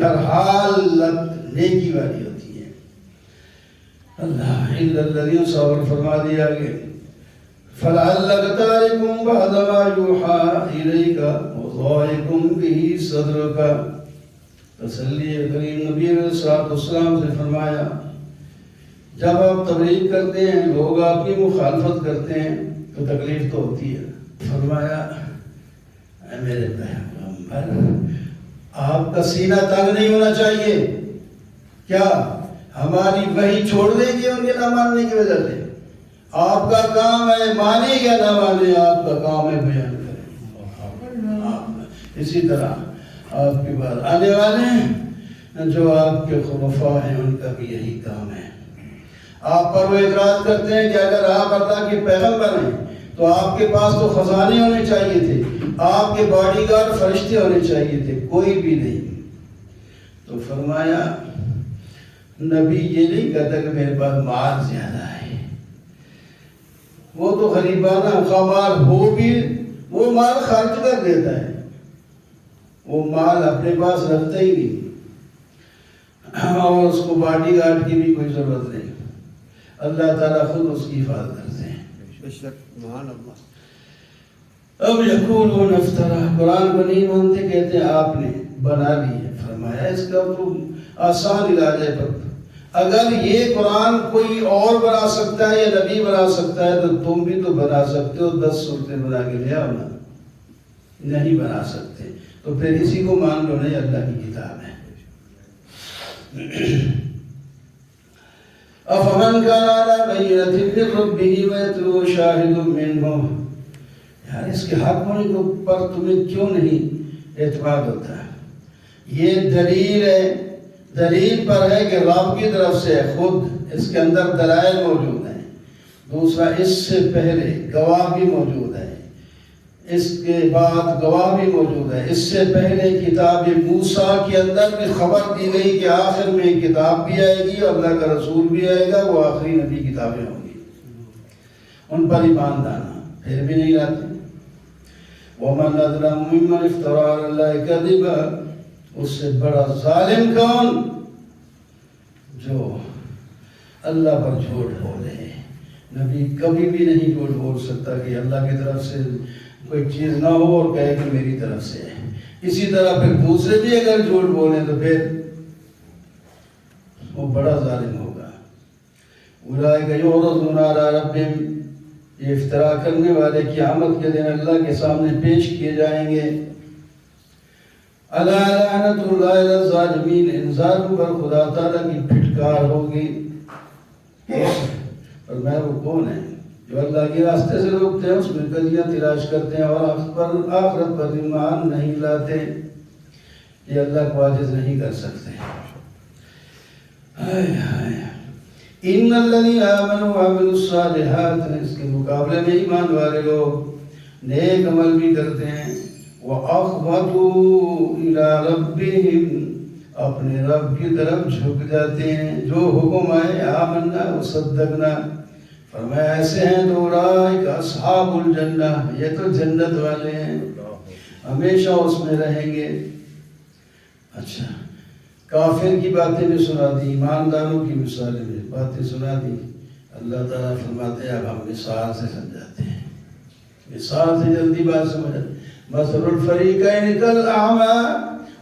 ہر حالت نیکی والی ہوتی ہے۔ اللہ الا الذین صبر فرما دیا کہ فَلَعَلَّكَ تَارِكٌ بَعْضَ مَا يُوحَىٰ إِلَيْكَ وَضَائِقٌ بِهِ صَدْرُكَ۔ تسلی کریم نبی علیہ السلام سے فرمایا جب آپ تبلیغ کرتے ہیں لوگ آپ کی مخالفت کرتے ہیں تو تکلیف تو ہوتی ہے۔ فرمایا اے میرے پیغمبر آپ کا سینہ تنگ نہیں ہونا چاہیے، کیا ہماری وحی چھوڑ دیں گے ان کے نہ ماننے کی وجہ سے؟ آپ کا کام ہے مانے یا نہ مانے، آپ کا کام ہے بیان کریں۔ اسی طرح آپ کے بعد آنے والے ہیں جو آپ کے خلفاء ہیں ان کا بھی یہی کام ہے۔ آپ پر وہ اعتراض کرتے ہیں کہ اگر آپ اللہ کے پیغمبر ہیں تو آپ کے پاس تو خزانے ہونے چاہیے تھے، آپ کے باڈی گارڈ فرشتے ہونے چاہیے تھے، کوئی بھی نہیں۔ تو فرمایا نبی یہ نہیں کہتا کہ میرے پاس مال زیادہ ہے، وہ تو غریبانہ خمار ہو بھی وہ مال خرچ کر دیتا ہے، وہ مال اپنے پاس رکھتا ہی نہیں اور اس کو باڈی گارڈ کی بھی کوئی ضرورت نہیں، اللہ تعالیٰ خود اس کی حفاظت کرتے ہیں۔ اب یقولون افترا، قرآن کو نہیں مانتے، کہتے ہیں آپ نے بنا لی ہے۔ فرمایا اس کا تو آسان علاج ہے، اگر یہ قرآن کوئی اور بنا سکتا ہے یا نبی بنا سکتا ہے تو تم بھی تو بنا سکتے ہو، 10 صورتیں بنا کے لے آؤ نا۔ نہیں بنا سکتے تو پھر اسی کو مان لو، نہیں اللہ کی کتاب ہے۔ افمن کان علی بینۃ من ربہ ویتلوہ شاہد منہ، یار اس کے حق ہونے پر تمہیں کیوں نہیں اعتماد ہوتا ہے؟ یہ دلیل ہے، دلیل پر ہے کہ رب کی طرف سے خود اس کے اندر دلائل موجود ہیں۔ دوسرا اس سے پہلے گواہ بھی موجود ہے، اس کے بعد گواہ بھی موجود ہے۔ اس سے پہلے کتاب موسیٰ کے اندر بھی خبر دی گئی کہ آخر میں کتاب بھی آئے گی اور اللہ کا رسول بھی آئے گا، وہ آخری نبی کتابیں ہوں گی، ان پر ایمان لانا، پھر بھی نہیں لاتے۔ وَمَنْ أَظْلَمُ مِمَّنِ افْتَرَىٰ عَلَى اللَّهِ كَذِبًا، اس سے بڑا ظالم کون جو اللہ پر جھوٹ بولے۔ نبی کبھی بھی نہیں جھوٹ بول سکتا کہ اللہ کی طرف سے کوئی چیز نہ ہو اور کہے کہ میری طرف سے ہے۔ اسی طرح پھر دوسرے بھی اگر جھوٹ بولیں تو پھر وہ بڑا ظالم ہوگا۔ اولئک یعرضون علی ربہم، یہ افتراء کرنے والے قیامت کے دن اللہ کے سامنے پیش کیے جائیں گے۔ الا لعنۃ اللہ علی الظالمین، ان ظالموں پر خدا تعالیٰ کی پھٹکار ہوگی۔ اور میں وہ کون ہے جو اللہ کے راستے سے روکتے ہیں، اس میں گلیاں تلاش کرتے ہیں اور آخرت پر ایمان نہیں لاتے، یہ اللہ کو عاجز نہیں کر سکتے۔ ان الذین آمنوا وعملوا الصالحات، اس کے مقابلے میں ایمان والے لوگ نیک عمل بھی کرتے ہیں۔ وَأَخْبَتُوا إِلَىٰ رَبِّهِمْ، اپنے رب کی طرف جھک جاتے ہیں، جو حکم آئے آمنا وصدقنا۔ فرمایا ایسے ہیں تو اولئک اصحاب الجنہ، یہ تو جنت والے ہیں، ہمیشہ اس میں رہیں گے۔ اچھا، کافر کی باتیں بھی سنا دی، ایمانداروں کی مثالیں بھی باتیں سنا دی۔ اللہ تعالیٰ فرماتے ہیں اب ہم مثال سے سمجھاتے ہیں، مثال سے جلدی بات سمجھ۔ مثل الفریقین کالاعمی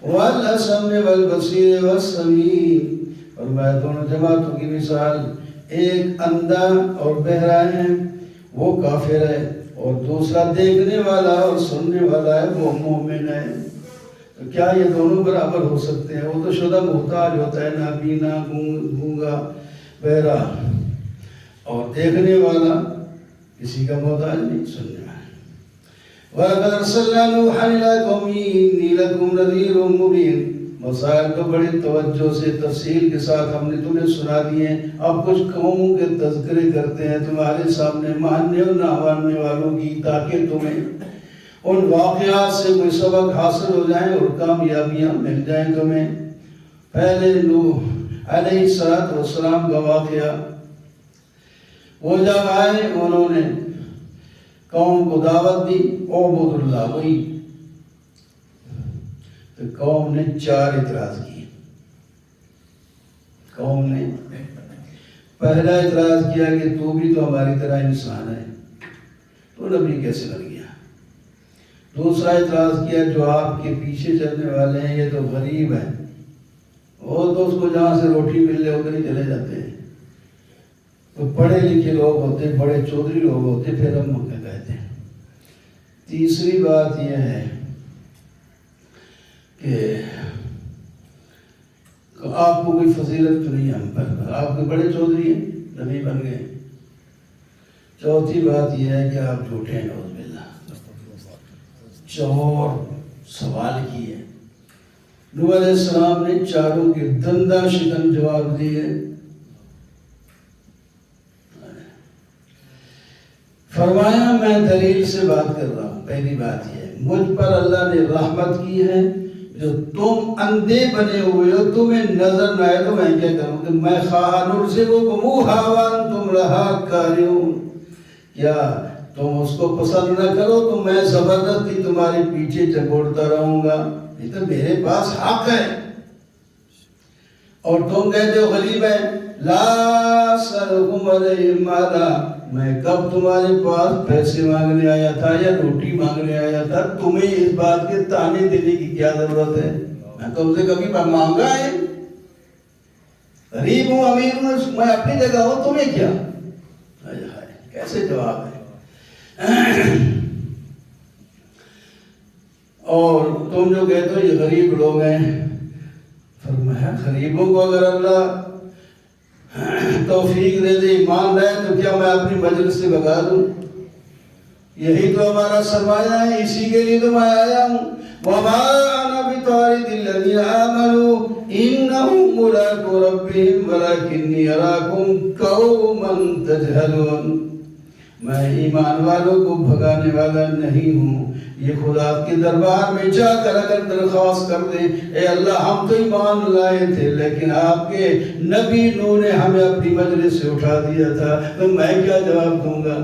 والاسم والبصیر والسمیع، فرمایا دونوں جماعتوں کی مثال، ایک اندھا اور بہرا ہے وہ کافر ہے، اور دوسرا دیکھنے والا اور سننے والا ہے وہ مومن ہے۔ تو کیا یہ دونوں برابر ہو سکتے ہیں؟ وہ تو شدہ محتاج ہوتا ہے، نابینا، گونگا، بہرا، اور دیکھنے والا کسی کا محتاج نہیں، سننے والا۔ وَلَقَدْ أَرْسَلْنَا نُوحًا إِلَىٰ قَوْمِهِ إِنِّي لَكُمْ نَذِيرٌ مُّبِينٌ، مسائل کو بڑی توجہ سے تفصیل کے ساتھ ہم نے تمہیں سنا دیے ہیں۔ اب کچھ قوموں کے تذکرے کرتے ہیں تمہارے سامنے ماننے اور نہ ماننے والوں کی، تاکہ تمہیں ان واقعات سے کوئی سبق حاصل ہو جائیں اور کامیابیاں مل جائیں تمہیں۔ پہلے نوح علیہ السلام کا واقعہ، وہ جب آئے انہوں نے قوم کو دعوت دی اعبدوا اللہ، وہی تو قوم نے 4 اعتراض کیے۔ قوم نے پہلا اعتراض کیا کہ تو بھی تو ہماری طرح انسان ہے، تو نبی کیسے بن گیا؟ دوسرا اعتراض کیا جو آپ کے پیچھے چلنے والے ہیں یہ تو غریب ہیں، وہ تو اس کو جہاں سے روٹی مل لے ادھر ہی چلے جاتے ہیں، تو پڑھے لکھے لوگ ہوتے، بڑے چودھری لوگ ہوتے، پھر ہم کہتے ہیں۔ تیسری بات یہ ہے کہ آپ کو کوئی فضیلت تو نہیں ہے ہم پر، آپ کے بڑے چودھری ہیں، نبی بن گئے۔ چوتھی بات یہ ہے کہ آپ جھوٹے ہیں، نعوذ باللہ۔ چور سوال کی ہے، نوح علیہ السلام نے چاروں کے دندہ شکن جواب دیے۔ فرمایا میں دلیل سے بات کر رہا ہوں، پہلی بات یہ ہے مجھ پر اللہ نے رحمت کی ہے، جو تم اندھے بنے ہوئے ہو تمہیں نظر نہ آئے تو میں کیا کروں کہ میں خواہاں نرزقکموہا وانتم لہا کارہون، کیا تم اس کو پسند نہ کرو تو میں زبردستی تمہارے پیچھے جھگوڑتا رہوں گا، یہ تو میرے پاس حق ہے۔ اور تم کہتے ہو غریب ہے، لا اسألکم علیہ مالا، میں کب تمہارے پاس پیسے مانگنے آیا تھا یا روٹی مانگنے آیا تھا؟ تمہیں اس بات کے تانے دینے کی کیا ضرورت ہے؟ میں تم سے کبھی مانگا ہے؟ غریب ہوں امیر ہوں میں اپنی جگہ ہوں، تمہیں کیا؟ کیسے جواب ہے؟ اور تم جو کہتے ہو یہ غریب لوگ ہیں، فرمایا غریبوں کو اگر اللہ توفیق دے دے ایمان رہے تو کیا میں اپنی مجلس سے بگا دوں؟ یہی تو ہمارا سرمایہ ہے، اسی کے لیے تو میں آیا ہوں۔ وَمَا أَنَا بِطَارِدِ الَّذِينَ آمَنُوا إِنَّهُم مُّلَاقُو رَبِّهِمْ وَلَٰكِنِّي أَرَاكُمْ قَوْمًا تَجْهَلُونَ، میں ایمان والوں کو بھگانے والا نہیں ہوں، یہ خدا کے دربار میں جا کر اگر درخواست کر دیں اے اللہ ہم تو ایمان لائے تھے لیکن آپ کے نبی نوح نے ہمیں اپنی مجلس سے اٹھا دیا تھا، تو میں کیا جواب دوں گا؟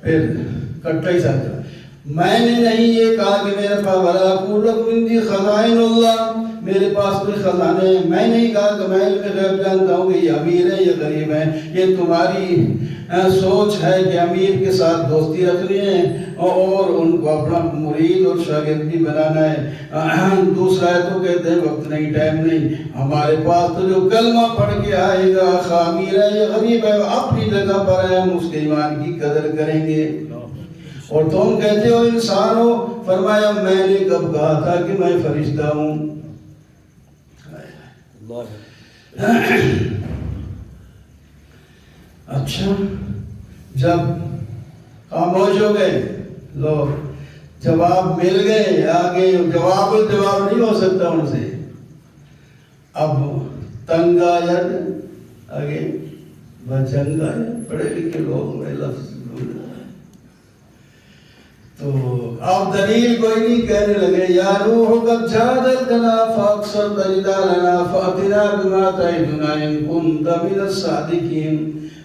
پھر کٹا ہی ساتھ میں نے نہیں یہ کہا کہ میرے پاس وَلَا أَقُولُ لَكُمْ عِندِي خَزَائِنُ اللَّهِ، میرے پاس کوئی خزانے ہیں، میں نہیں کہا کہ میں علم غیب جانتا ہوں کہ یہ امیر ہے یہ غریب ہے، یہ تمہاری سوچ ہے کہ امیر کے ساتھ دوستی رکھنی ہے اور ان کو اپنا مرید اور شاگرد بھی بنانا ہے۔ دوسرا ہے تو کہتے ہیں وقت نہیں ٹائم نہیں، ہمارے پاس تو جو کلمہ پڑھ کے آئے گا خواہ امیر ہے یا غریب ہے اپنی جگہ پر ہے، ہم اس کے ایمان کی قدر کریں گے۔ اور تم کہتے ہو انسان ہو، فرمایا میں نے کب کہا تھا کہ میں فرشتہ ہوں؟ اچھا جب خاموش ہو گئے لو جواب مل گئے، آگے جواب نہیں ہو سکتا ان سے، اب تنگا ید آگے بچنگا ید، پڑھے لکھے لوگ میں لفظ تو اب دلیل کوئی نہیں، کہنے لگے یا روح قد جادلتنا فاکثرت جدالنا فأتنا بما تعدنا ان کنت من الصادقین،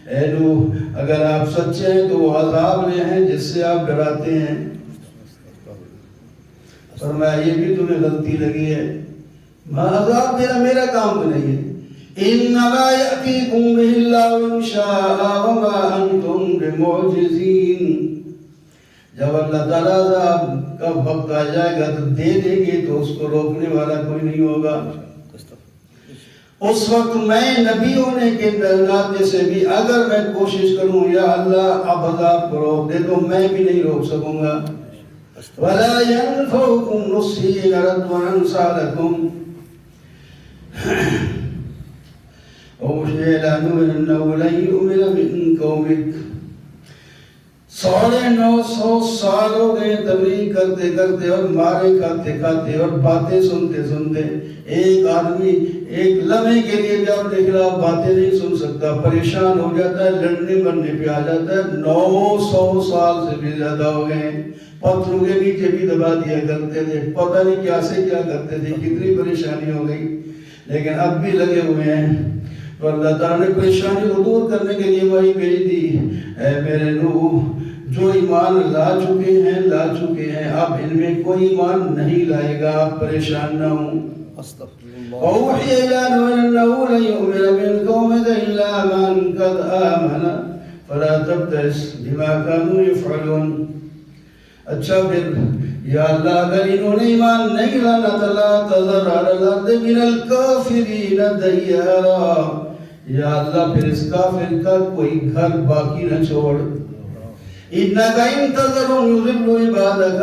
اے نوح اگر آپ سچے ہیں تو وہ عذاب لے ہیں جس سے آپ ڈراتے ہیں۔ فرمایا یہ بھی تمہیں غلطی لگی ہے، عذاب دینا میرا کام تو نہیں ہے، انما یأتیکم بہ اللہ ان شاء وما انتم بمعجزین، جب اللہ تعالیٰ کا وقت آ جائے گا تو دے دیں گے تو اس کو روکنے والا کوئی نہیں ہوگا۔ اس وقت میں نبی ہونے کے ناطے سے بھی اگر میں کوشش کروں یا اللہ اب عذاب کو روک دے تو میں بھی نہیں روک سکوں گا۔ وَلَا يَنْفَعُكُمْ نُصْحِي إِنْ أَرَدْتُ أَنْ أَنْصَحَ لَكُمْ وَأُوحِيَ إِلَىٰ نُوحٍ أَنَّهُ لَن يُؤْمِنَ مِن قَوْمِكَ، 950 سال ہو گئے تبلیغ کرتے کرتے اور مارے کھاتے کھاتے اور باتیں سنتے سنتے، ایک آدمی ایک لمحے کے لیے بھی اپنے خلاف باتیں نہیں سن سکتا، پریشان ہو جاتا ہے، لڑنے مرنے پہ آ جاتا ہے۔ 900 سال سے بھی زیادہ ہو گئے، پتھروں کے نیچے بھی دبا دیا کرتے تھے، پتہ نہیں کیا سے کیا کرتے تھے، کتنی پریشانی ہو گئی، لیکن اب بھی لگے ہوئے ہیں۔ تو اللہ تعالیٰ نے پریشانی کو دور کرنے کے لیے وہی بھیج دی، اے میرے نوح جو ایمان لا چکے ہیں اب ان میں کوئی ایمان نہیں لائے گا، آپ پریشان نہ ہوں۔ وَأُوحِيَ إِلَىٰ نُوحٍ أَنَّهُ لَن يُؤْمِنَ مِن قَوْمِكَ إِلَّا مَن قَدْ آمَنَ فَلَا تَبْتَئِسْ بِمَا كَانُوا يَفْعَلُونَ۔ اچھا پھر یا اللہ اگر انہوں نے ایمان نہیں لانا تلا تذر علی الارض من الکافرین دیارا، یا اللہ پھر اس کافر کا کوئی گھر باقی نہ چھوڑ۔ انکا انتظرون یضلوا عبادک،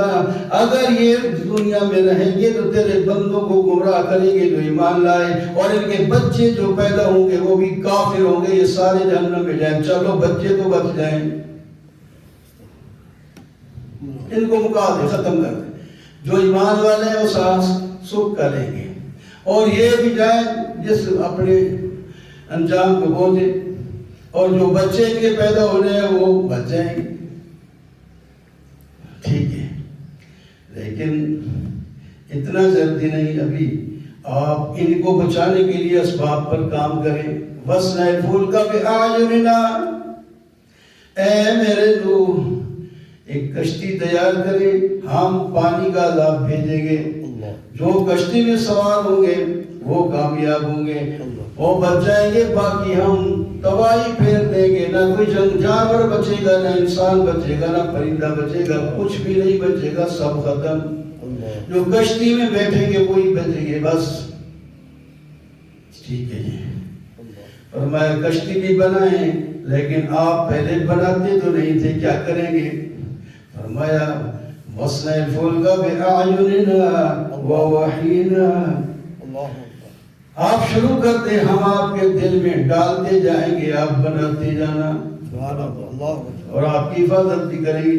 اگر یہ دنیا میں رہیں گے تو تیرے بندوں کو گمراہ کریں گے جو ایمان لائے، اور ان کے بچے جو پیدا ہوں گے وہ بھی کافر ہوں گے، یہ سارے جہنم میں جائیں۔ چلو بچے تو بچ جائیں، ان کو مکا دے، ختم کر دے، جو ایمان والے ہیں وہ سانس سکھ کریں گے، اور یہ بھی جائیں جس اپنے انجام کو پہنچے، اور جو بچے ان کے پیدا ہونے ہیں وہ بچ جائیں گے۔ ٹھیک ہے، لیکن اتنا جلدی نہیں، ابھی آپ ان کو بچانے کے لیے اسباب پر کام کریں۔ وَاصْنَعِ الْفُلْكَ بِأَعْيُنِنَا، اے میرے نوح ایک کشتی تیار کرے، ہم پانی کا عذاب بھیجیں گے، جو کشتی میں سوار ہوں گے وہ کامیاب ہوں گے، وہ بچ جائیں گے، باقی ہم تباہی پھیر دیں گے، نہ کوئی جانور بچے گا، نہ انسان بچے گا، نہ پرندہ بچے گا، کچھ بھی نہیں بچے گا، سب ختم۔ جو کشتی میں بیٹھیں گے وہی بچیں گے بس۔ ٹھیک ہے جی، فرمایا کشتی بھی بنائیں، لیکن آپ پہلے بناتے تو نہیں تھے، کیا کریں گے؟ فرمایا وَاصْنَعِ الْفُلْكَ بِأَعْيُنِنَا وَوَحْيِنَا، آپ شروع کر دیں، ہم آپ کے دل میں ڈالتے جائیں گے، آپ بناتے جانا، اور آپ کی حفاظت بھی کریں گے۔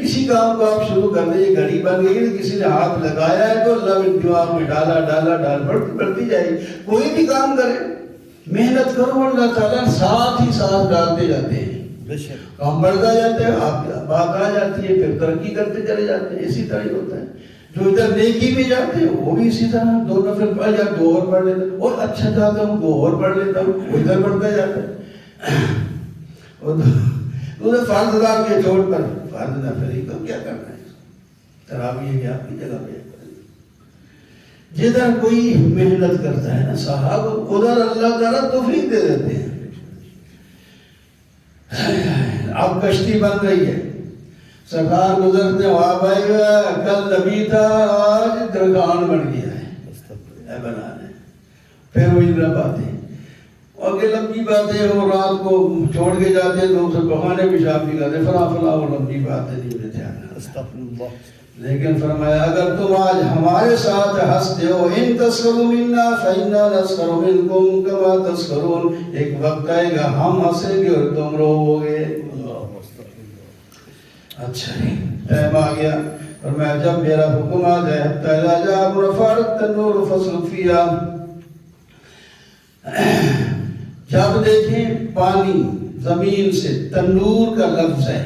کسی کام کو آپ شروع کر دیں، یہ گھڑی بن گئی، کسی نے ہاتھ لگایا ہے تو اللہ نے دماغ میں ڈالا بڑھتی جائے گی۔ کوئی بھی کام کرے، محنت کرو، اللہ تعالیٰ ساتھ ہی ساتھ ڈالتے جاتے ہیں، کام بڑھتا جاتا ہے، آپ بات آ جاتی ہے، پھر ترقی کرتے چلے جاتے ہیں۔ اسی طرح ہی ہوتا ہے، جو ادھر نیکی میں جاتے ہیں وہ بھی اسی طرح، 2 نفل پڑھ یا 2 اور پڑھ لیتا ہوں، اور اچھا جاتا ہوں 2 اور پڑھ لیتا ہوں، وہ ادھر بڑھتا جاتا ہے۔ ادھر فرض ادا کے چھوڑ پر فرض نفل ہی تو کیا کرنا ہے، تراویح ہے آپ کی جگہ پہ۔ جدھر کوئی محنت کرتا ہے نا صاحب، ادھر اللہ تعالیٰ توفیق دے دیتے ہیں۔ اب کشتی بن رہی ہے، سرکار گزرتے وہاں بھائی کل نبی تھا، آج درخان بن گیا ہے بنا رہے، پھر وہی نہ باتیں، آگے لمبی باتیں، وہ رات کو چھوڑ کے جاتے ہیں تو اسے بہانے پیشاب بھی کرتے، فلاں وہ لمبی باتیں نہیں مجھے دھیان۔ لیکن فرمایا اگر تم آج ہمارے ساتھ ہنستے ہو، ان تسخروا منا فإنا نسخر منکم کما تسخرون، ایک وقت آئے گا ہم ہنسیں گے اور تم رو گے۔ اچھا ٹائم آ گیا، فرمایا جب میرا حکم آ جائے حتی اذا جاء امر فارق النور فاسلک فیہا، جب دیکھیں پانی زمین سے، تنور کا لفظ ہے،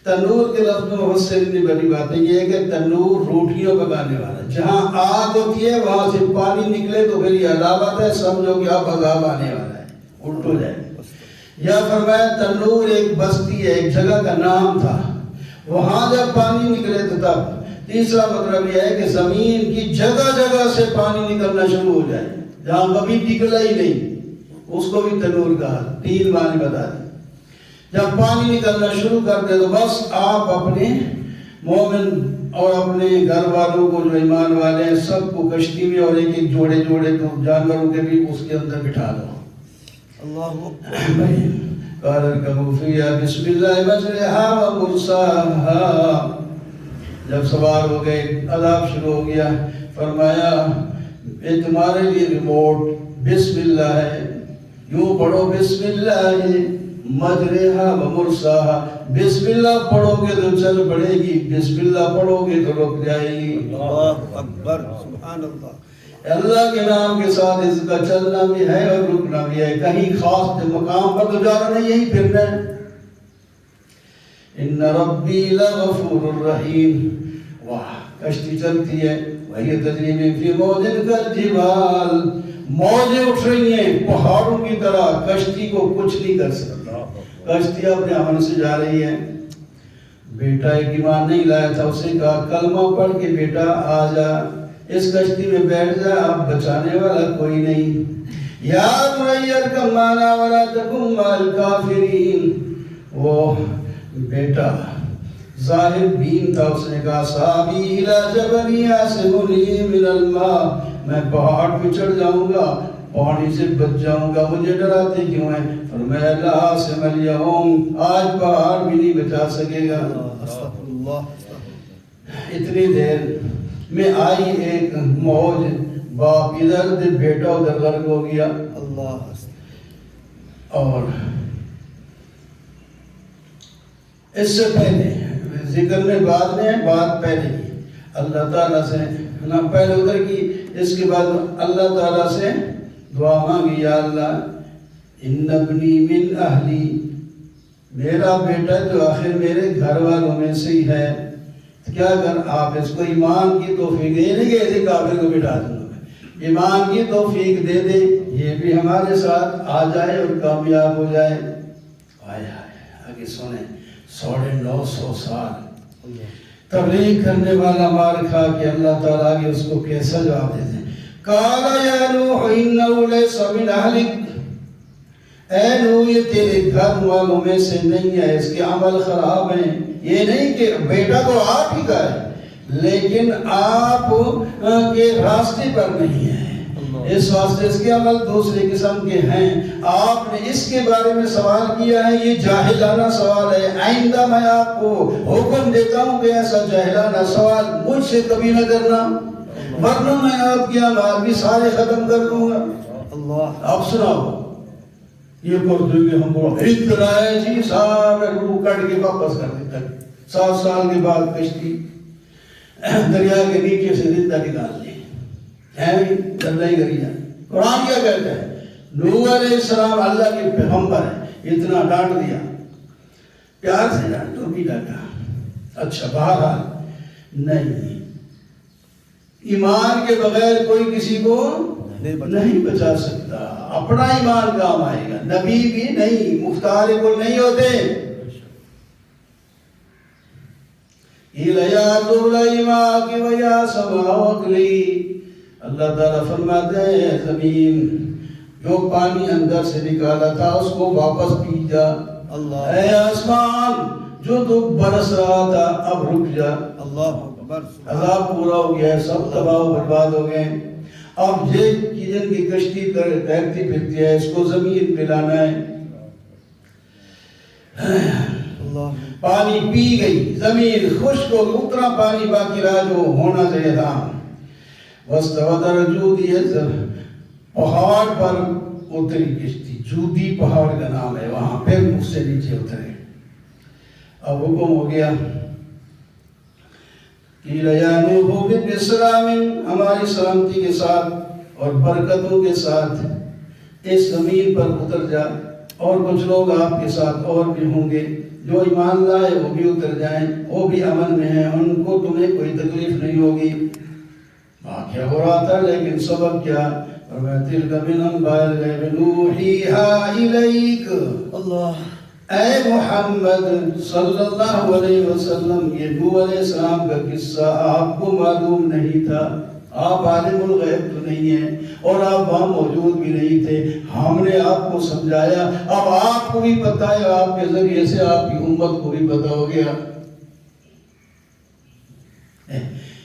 تنور کے لفظ میں بہت سے اتنی بڑی بات ہے، یہ ہے کہ تنور روٹیوں پکانے والا، جہاں آگ ہوتی ہے وہاں سے پانی نکلے تو پھر یہ علامت ہے، سمجھو کہ اب عذاب آنے والا ہے، الٹ ہو جائے۔ یا فرمایا تنور ایک بستی ہے، ایک جگہ کا نام تھا، وہاں جب پانی نکلے تو تب۔ تیسرا مطلب یہ ہے کہ زمین کی جگہ جگہ سے پانی نکلنا شروع ہو جائے، جہاں کبھی نکلا ہی نہیں، اس کو بھی تنور کہا۔ 3 معنی بتا دی۔ جب پانی نکلنا شروع کر دے تو بس آپ اپنے مومن اور اپنے گھر والوں کو جو ایمان والے ہیں سب کو کشتی میں، اور ایک جوڑے تو جانوروں کے بھی اس کے اندر بٹھا دو۔ اللہ قال اركبوا فيها بسم الله مجرها ومرساها، جب سوار ہو گئے عذاب شروع ہو گیا، فرمایا یہ تمہارے لیے ریموٹ بسم اللہ ہے، یوں پڑھو بسم اللہ مجرہا و مرساہا، بسم اللہ پڑھو گے تو چل پڑے گی، بسم اللہ پڑھو گے تو رک جائے گی۔ اللہ اکبر، سبحان اللہ۔ اللہ کے نام کے ساتھ اس کا چلنا بھی ہے اور رکنا بھی ہے، کہیں خاص مقام پر تو جانا نہیں، یہی پھرنا ہے۔ ان ربی لغفور الرحیم، واہ کشتی چلتی ہے، وہی تجری من فی موج کالجبال، موجیں اٹھ رہی ہیں پہاڑوں کی طرح، کشتی کو کچھ نہیں کر سکتا، کشتی اپنے امن سے جا رہی ہے۔ بیٹا ایک ایمان نہیں لایا تھا، اسے کہا کلمہ پڑھ کے بیٹا آ جا، اس کشتی میں بیٹھ جا، اب بچانے والا کوئی نہیں۔ یا بنی ارکب معنا ولا تکن مع الکافرین، وہ بیٹا ظاہر بین تھا، اس نے کہا صحابی الی جبل یعصمنی من الماء، میں پہاڑ پہ چڑھ جاؤں گا، پانی سے بچ جاؤں گا، مجھے ڈراتے کیوں ہیں؟ فرمایا لا عاصم اليوم، آج پہاڑ بھی نہیں بچا سکے گا۔ اتنی دیر میں آئی ایک موج، باپ ادھر دے بیٹا ادھر غرق ہو گیا۔ اور اس سے پہلے ذکر میں بعد میں بات پہلے کی، اللہ تعالیٰ سے نہ پہلے ادھر کی، اس کے بعد اللہ تعالیٰ سے دعا مانگی، یا اللہ ان ابنی من اہلی، میرا بیٹا جو آخر میرے گھر والوں میں سے ہی ہے، کیا کر آپ اس کو ایمان کی توفیق دے، نہیں کہ ایسے کافر کو بٹھا دوں گا، ایمان کی توفیق دے دے، یہ بھی ہمارے ساتھ آ جائے اور کامیاب ہو جائے۔ آئے آگے سنیں، 950 سال تبلیغ کرنے والا مار کھا کے اللہ تعالیٰ آگے اس کو کیسا جواب دیتے ہیں؟ قال یا نوح انہ لیس من اہلک، اے نوح یہ تیرے گھر والوں میں سے نہیں ہے، اس کے عمل خراب ہیں۔ یہ نہیں کہ بیٹا تو آپ ہی کا ہے، لیکن آپ کے راستے پر نہیں ہے، اس واسطے اس کے عمل دوسرے قسم کے ہیں۔ آپ نے اس کے بارے میں سوال کیا ہے، یہ جاہلانہ سوال ہے، آئندہ میں آپ کو حکم دیتا ہوں کہ ایسا جاہلانہ سوال مجھ سے کبھی نہ کرنا، ورنہ میں آپ کے عمال بھی سارے ختم کر دوں گا۔ اب سناؤ، یہ کر دیں گے ہم کو اتنا ہے جی، سارا روح کٹ کے واپس کر دیتا ہے، 7 سال کے بعد کشتی دریا کے نیچے سے زندہ نکال لی ہے، اللہ ہی کری جائے۔ قرآن کیا کہتا ہے؟ نوح علیہ السلام اللہ کے پیغمبر ہیں، اتنا ڈانٹ دیا، پیار سے ڈانٹ تو بھی ڈانٹا، اچھا بہرحال نہیں، ایمان کے بغیر کوئی کسی کو نہیں بچا سکتا، اپنا ایمان کام آئے گا، نبی بھی نہیں، مختار کو نہیں ہوتے۔ اللہ تعالیٰ فرماتے ہیں زمین جو پانی اندر سے نکالا تھا اس کو واپس پی جا، اے آسمان جو تو برس رہا تھا اب رک جا، عذاب پورا ہو گیا، سب تباہ و برباد ہو گئے، اب یہ جن کی کشتی تیرتی پھرتی ہے اس کو زمین پہ لانا ہے۔ پانی پی گئی، زمین خشک ہو گئی، اتنا پانی باقی رہا جو ہونا چاہیے تھا۔ وَاسْتَوَتَرَ جُودِيَ، پہاڑ پر اتری کشتی، جودی پہاڑ کا نام ہے، وہاں پھر مجھ سے نیچے اترے۔ اب حکم ہو گیا قِيلَ يَا نُوحُ اهْبِطْ بِسَلَامٍ، ہماری سلامتی کے ساتھ اور برکتوں کے ساتھ اس زمین پر اتر جا، اور کچھ لوگ آپ کے ساتھ اور بھی ہوں گے جو ایمان لائے، وہ بھی اتر جائیں، وہ بھی امن میں ہیں، ان کو تمہیں کوئی تکلیف نہیں ہوگی۔ واقعہ ہو رہا تھا لیکن سبب کیا؟ تِلْكَ مِنْ أَنْبَاءِ الْغَيْبِ نُوحِيهَا إِلَيْكَ، اے محمد صلی اللہ علیہ وسلم، یہ نوح علیہ السلام کا قصہ آپ کو معلوم نہیں تھا، آپ عالم الغیب تو نہیں ہیں اور آپ وہاں موجود بھی نہیں تھے، ہم نے آپ کو سمجھایا، اب آپ کو بھی پتہ ہے، آپ کے ذریعے سے آپ کی امت کو بھی پتہ ہو گیا۔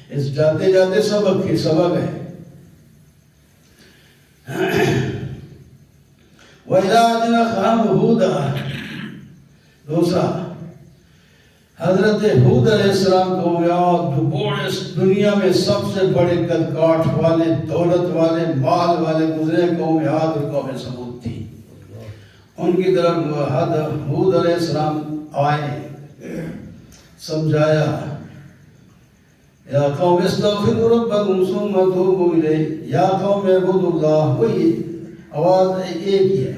اس جاتے جاتے سبق کی سبق ہے۔ وَإِذَا أَخَاهُمْ هُودًا، دوسرا حضرت ہود علیہ السلام کو یاد، جو پورے دنیا میں سب سے بڑے قد کاٹ والے، دولت والے، مال والے گزرے قوم عاد اور قوم ثمود تھی، ان کی طرف ہود علیہ السلام آئے، سمجھایا، یا قوم استغفروا ربکم ثم توبوا الیہ، یا قوم اعبدوا اللہ، وہی آواز ایک ہی ہے،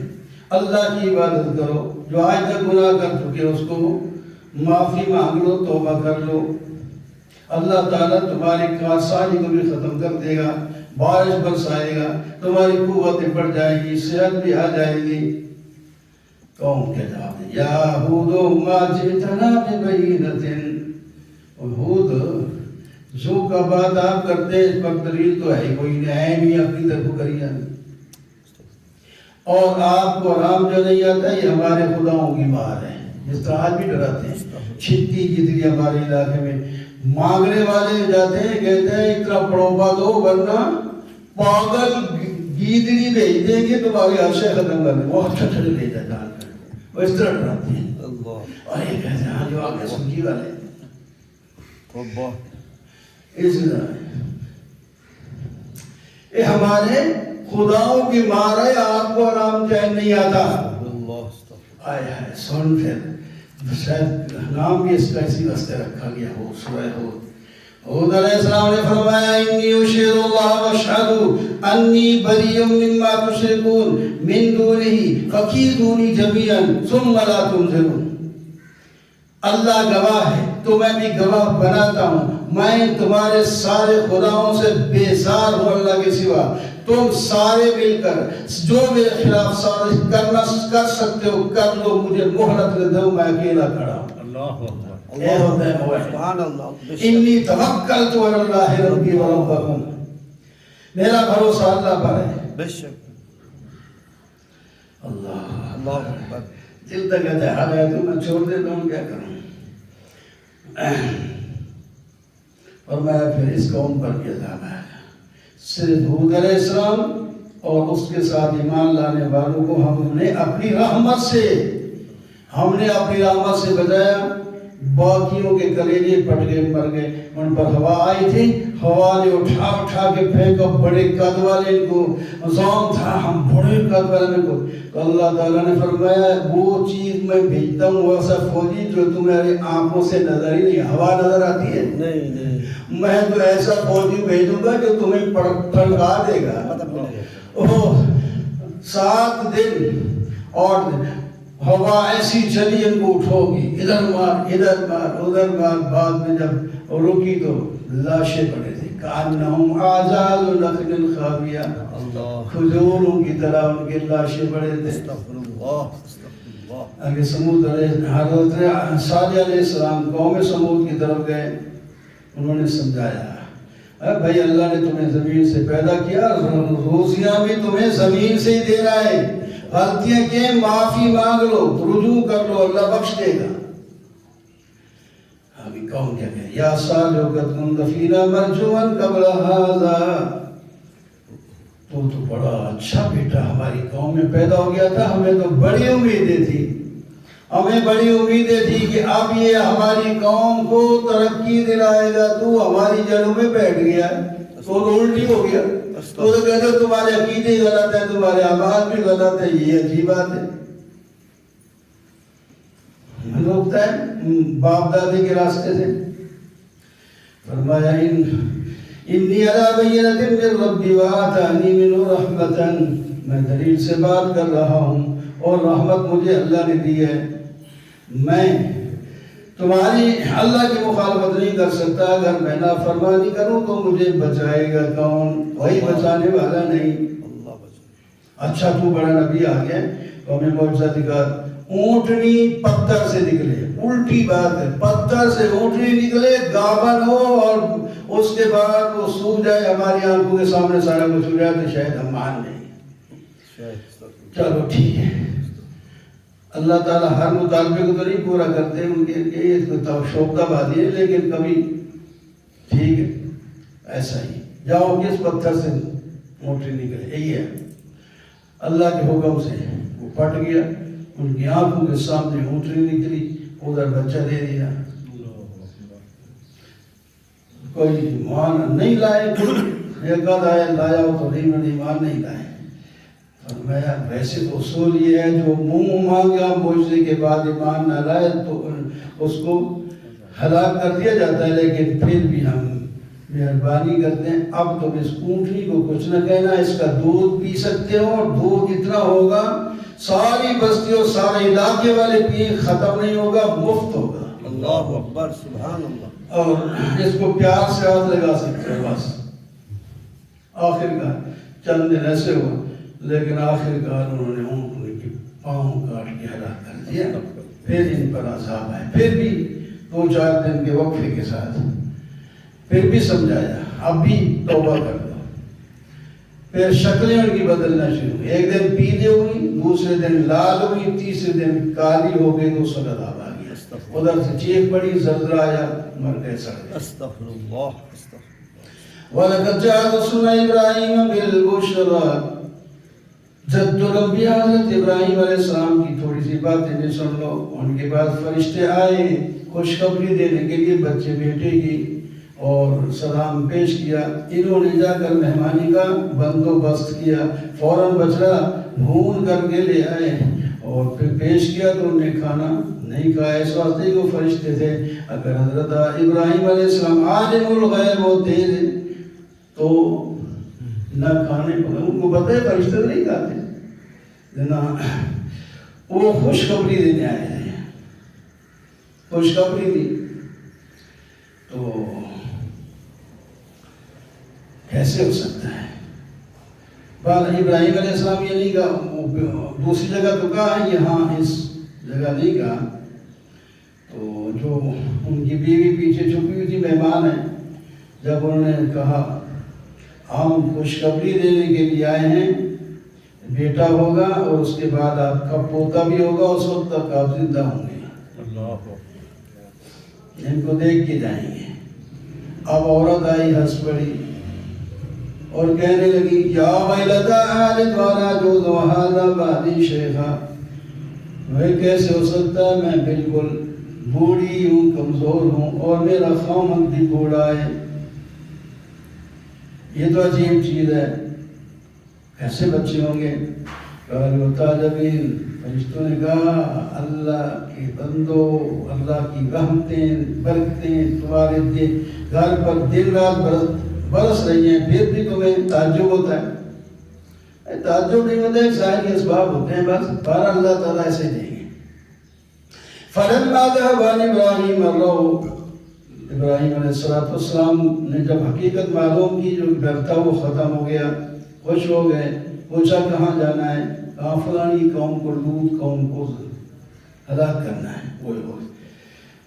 اللہ کی عبادت کرو، جو آج تک گناہ کر چکے اس کو معافی مانگ لو، توبہ کر لو، اللہ تعالیٰ تمہاری کارسانی کو بھی ختم کر دے گا، بارش برسائے گا، تمہاری قوتیں بڑھ جائیں گی، صحت بھی آ جائے گی۔ قوم کے جواب دیں یا ہود ما جئتنا ببینۃ، ہود جو کا بات آپ کرتے ہیں اس پر دلیل تو ہے کوئی نہیں، اپنی طرف کریے، اور آپ کو آرام جو نہیں آتا یہ ہمارے خداؤں کی مار ہے، جس طرح آج بھی ڈراتے ہیں، چھتی جتنی ہمارے علاقے میں مانگنے والے جاتے ہیں کہتے ہیں اتنا پڑوپا دو ورنہ پاگل گیدڑی بھیج دیں گے تمہارے عرشے ختم کر دیں، وہ اچھا لے جاتا ہے، وہ اس طرح ڈراتے ہیں، اور یہ کہتے ہیں ہاں جو آگے سنجی والے اس طرح یہ ہمارے خداؤں کی مار ہے، آپ کو آرام چین نہیں آتا۔ آئے ہے سن پھر شاید نام بھی اس کا اسی واسطے رکھا گیا ہو، سورہ ہود۔ ہود علیہ السلام نے فرمایا انی اشہد اللہ واشہد انی بریء مما تشرکون من دونہ فکیدونی جمیعا ثم لا تنظرون۔ اللہ گواہ ہے تو میں بھی گواہ بناتا ہوں، میں تمہارے سارے خداؤں سے بیزار ہوں اللہ کے سوا، تم سارے مل کر جو میرے خلاف سازش کر سکتے ہو کر لو، مجھے مہلت دو، میں اکیلا کھڑا ہوں۔ اے ہوتا ہے سبحان اللہ، انی توکلت علی اللہ ربی و ربکم، میرا بھروسہ اللہ پر ہے، بے شک اللہ اکبر۔ دل تک کہتے ہیں تو میں چھوڑ دیتا ہوں، کیا کروں؟ اور میں پھر اس قوم پر بھی عذاب آیا، صرف ہود علیہ السلام اور اس کے ساتھ ایمان لانے والوں کو ہم نے اپنی رحمت سے بچایا، باقیوں کے کلیجے پھٹ گئے، مر گئے، ان پر ہوا آئی تھی، ہوا نے اٹھا کے پھینکا، بڑے قد والے ان کو زوم تھا، ہم بڑے قد والے کو، تو اللہ تعالیٰ نے فرمایا وہ چیز میں بھیجتا ہوں ویسا فوجی جو تمہاری آنکھوں سے نظر ہی نہیں، ہوا نظر آتی ہے نہیں، میں تو ایسا فوجی بھیجوں گا جو تمہیں پھڑکا دے گا۔ 7 دن اور ہوا ایسی چلی ان کو اٹھو گی، ادھر مار ادھر مار، بعد میں جب رکی تو لاشیں پڑے تھے، کانہم اعجاز نخل خاویہ، کھجوروں کی طرح ان کے لاشیں پڑے تھے۔ آگے سمود حضرت صالح علیہ السلام قوم سمود کی طرف گئے، انہوں نے سمجھایا بھائی اللہ نے تمہیں زمین سے پیدا کیا، روزیاں بھی تمہیں زمین سے ہی دے رہا ہے، غلطیاں کیے معافی مانگ لو، رجوع کر لو، اللہ بخش دے گا۔ ابھی قوم کیا کہے یا صالح قد كنت فینا مرجوا قبل هذا، تو بڑا اچھا بیٹا ہماری قوم میں پیدا ہو گیا تھا، ہمیں تو بڑی امیدیں تھی، کہ اب یہ ہماری قوم کو ترقی دلائے گا، تو ہماری جڑوں میں بیٹھ گیا، تو الٹی ہو گیا، تو کہتے ہیں تمہارے عقیدے غلط ہے، تمہارے اعمال بھی غلط ہے، یہ عجیب بات ہے۔ روکتا ہے باپ دادے کے راستے سے، فرمایا انی علی بینۃ من ربی وآتانی منہ رحمۃ، میں دلیل سے بات کر رہا ہوں اور رحمت مجھے اللہ نے دی ہے، میں تمہاری اللہ کی مخالفت نہیں کر سکتا، اگر میں نافرمانی کروں تو مجھے بچائے گا کون؟ وہی بچانے والا نہیں۔ اچھا تو بڑا نبی آ گیا تو ہمیں معجزہ دکھا، اونٹنی پتھر سے نکلے، الٹی بات ہے، پتھر سے اونٹنی نکلے، گابن ہو اور اس کے بعد وہ سو جائے ہماری آنکھوں کے سامنے سارا کچھ ہو جائے تو شاید ہم مان لیں، چلو ٹھیک ہے۔ اللہ تعالیٰ ہر مطالبے کو تو نہیں پورا کرتے، ان کے شوقہ بازی ہے، لیکن کبھی ٹھیک ہے ایسا ہی، جاؤ کس پتھر سے موٹی نکلے، یہی ہے اللہ کے حکم سے وہ پھٹ گیا، ان کی آنکھوں کے سامنے اونٹنی نکلی، ادھر بچہ دے دیا۔ کوئی ایمان نہیں لائے، ایک آدھ آیا لایا ہو تو نہیں، ایمان نہیں لائے۔ فرمایا ویسے تو اصول یہ ہے جو منہ مانگا معجزے کے بعد ایمان نہ لائے تو اس کو ہلاک کر دیا جاتا ہے، لیکن پھر بھی ہم مہربانی کرتے ہیں، اب تم اس اونٹنی کو کچھ نہ کہنا، اس کا دودھ پی سکتے ہو، اور دودھ اتنا ہوگا ساری بستیوں سارے علاقے والے پیے، ختم نہیں ہوگا، مفت ہوگا۔ اللہ اکبر سبحان اللہ۔ اور اس کو پیار سے ہاتھ لگا سکتے ہیں بس۔ آخر کار چند دن ایسے ہوا، لیکن آخر کار انہوں نے اونٹنی کی پاؤں کاٹ کے ہلاک کر دیا. پھر ان پر عذاب آئے. پھر بھی 2-4 دن کے وقفے کے ساتھ پھر بھی سمجھایا اب بھی توبہ کر دو. پھر شکلیں ان کی بدلنا شروع ہوئی. ایک دن پیلے ہوئی, دوسرے دن لال ہوئی, تیسرے دن کالی ہو گئی. تو عذاب آ گیا. ادھر سے چیخ پڑی, زلزلہ آیا, مر گئے, سڑ گئے. استغفر اللہ. وَلَقَدْ جَاءَ رُسُلُنَا إِبْرَاهِيمَ بِالْبُشْرَىٰ. جد الانبیاء حضرت ابراہیم علیہ السلام کی تھوڑی سی باتیں بھی سن لو. ان کے بعد فرشتے آئے خوشخبری دینے کے لیے بچے بیٹے کی, اور سلام پیش کیا. انہوں نے جا کر مہمانی کا بندوبست کیا. فوراً بچڑا بھون کر کے لے آئے اور پھر پیش کیا تو انہوں نے کھانا نہیں کھایا. اس واسطے وہ فرشتے تھے. اگر حضرت ابراہیم علیہ السلام عالم الغیب ہوتے تو نہ کھانے کو, ان کو پتہ ہے فرشتے نہیں کھاتے نہ. وہ خوشخبری دینے آئے ہیں, خوشخبری دی. تو کیسے ہو سکتا ہے؟ ابراہیم علیہ السلام یہ نہیں کہا, دوسری جگہ تو کہا ہے, یہاں اس جگہ نہیں کہا. تو جو ان کی بیوی پیچھے چھپی ہوئی تھی, مہمان ہیں, جب انہوں نے کہا ہم خوشخبری دینے کے لیے آئے ہیں, بیٹا ہوگا اور اس کے بعد آپ کا پوتا بھی ہوگا, اس وقت تک آپ زندہ ہوں گے, ان کو دیکھ کے جائیں گے. اب عورت آئی, ہنس پڑی اور کہنے لگی یا ویلتا آلد وانا جو دوہادا بعدی شیخا. وہ کیسے ہو سکتا ہے, میں بالکل بوڑھی ہوں, کمزور ہوں, اور میرا خامد بھی بوڑھا ہے. یہ تو عجیب چیز ہے, کیسے بچے ہوں گے؟ قالوا تعجبین. فرشتوں نے کہا اللہ کے بندو, اللہ کی رحمتیں برکتیں تمہارے گھر پر دن رات برس رہی ہیں, پھر بھی تمہیں تعجب ہوتا ہے؟ تعجب نہیں ہوتا ہے, سارے اسباب ہوتے ہیں, بس بارہ اللہ تعالیٰ ایسے دیں گے. فلما ذهب عن ابراہیم الروع. ابراہیم علیہ السلام نے جب حقیقت معلوم کی, جو ڈر تھا وہ ختم ہو گیا, خوش ہو گئے. پوچھا کہاں جانا ہے؟ کہاں فلانی قوم کو, لوط قوم کو ہلاک کرنا ہے. وہ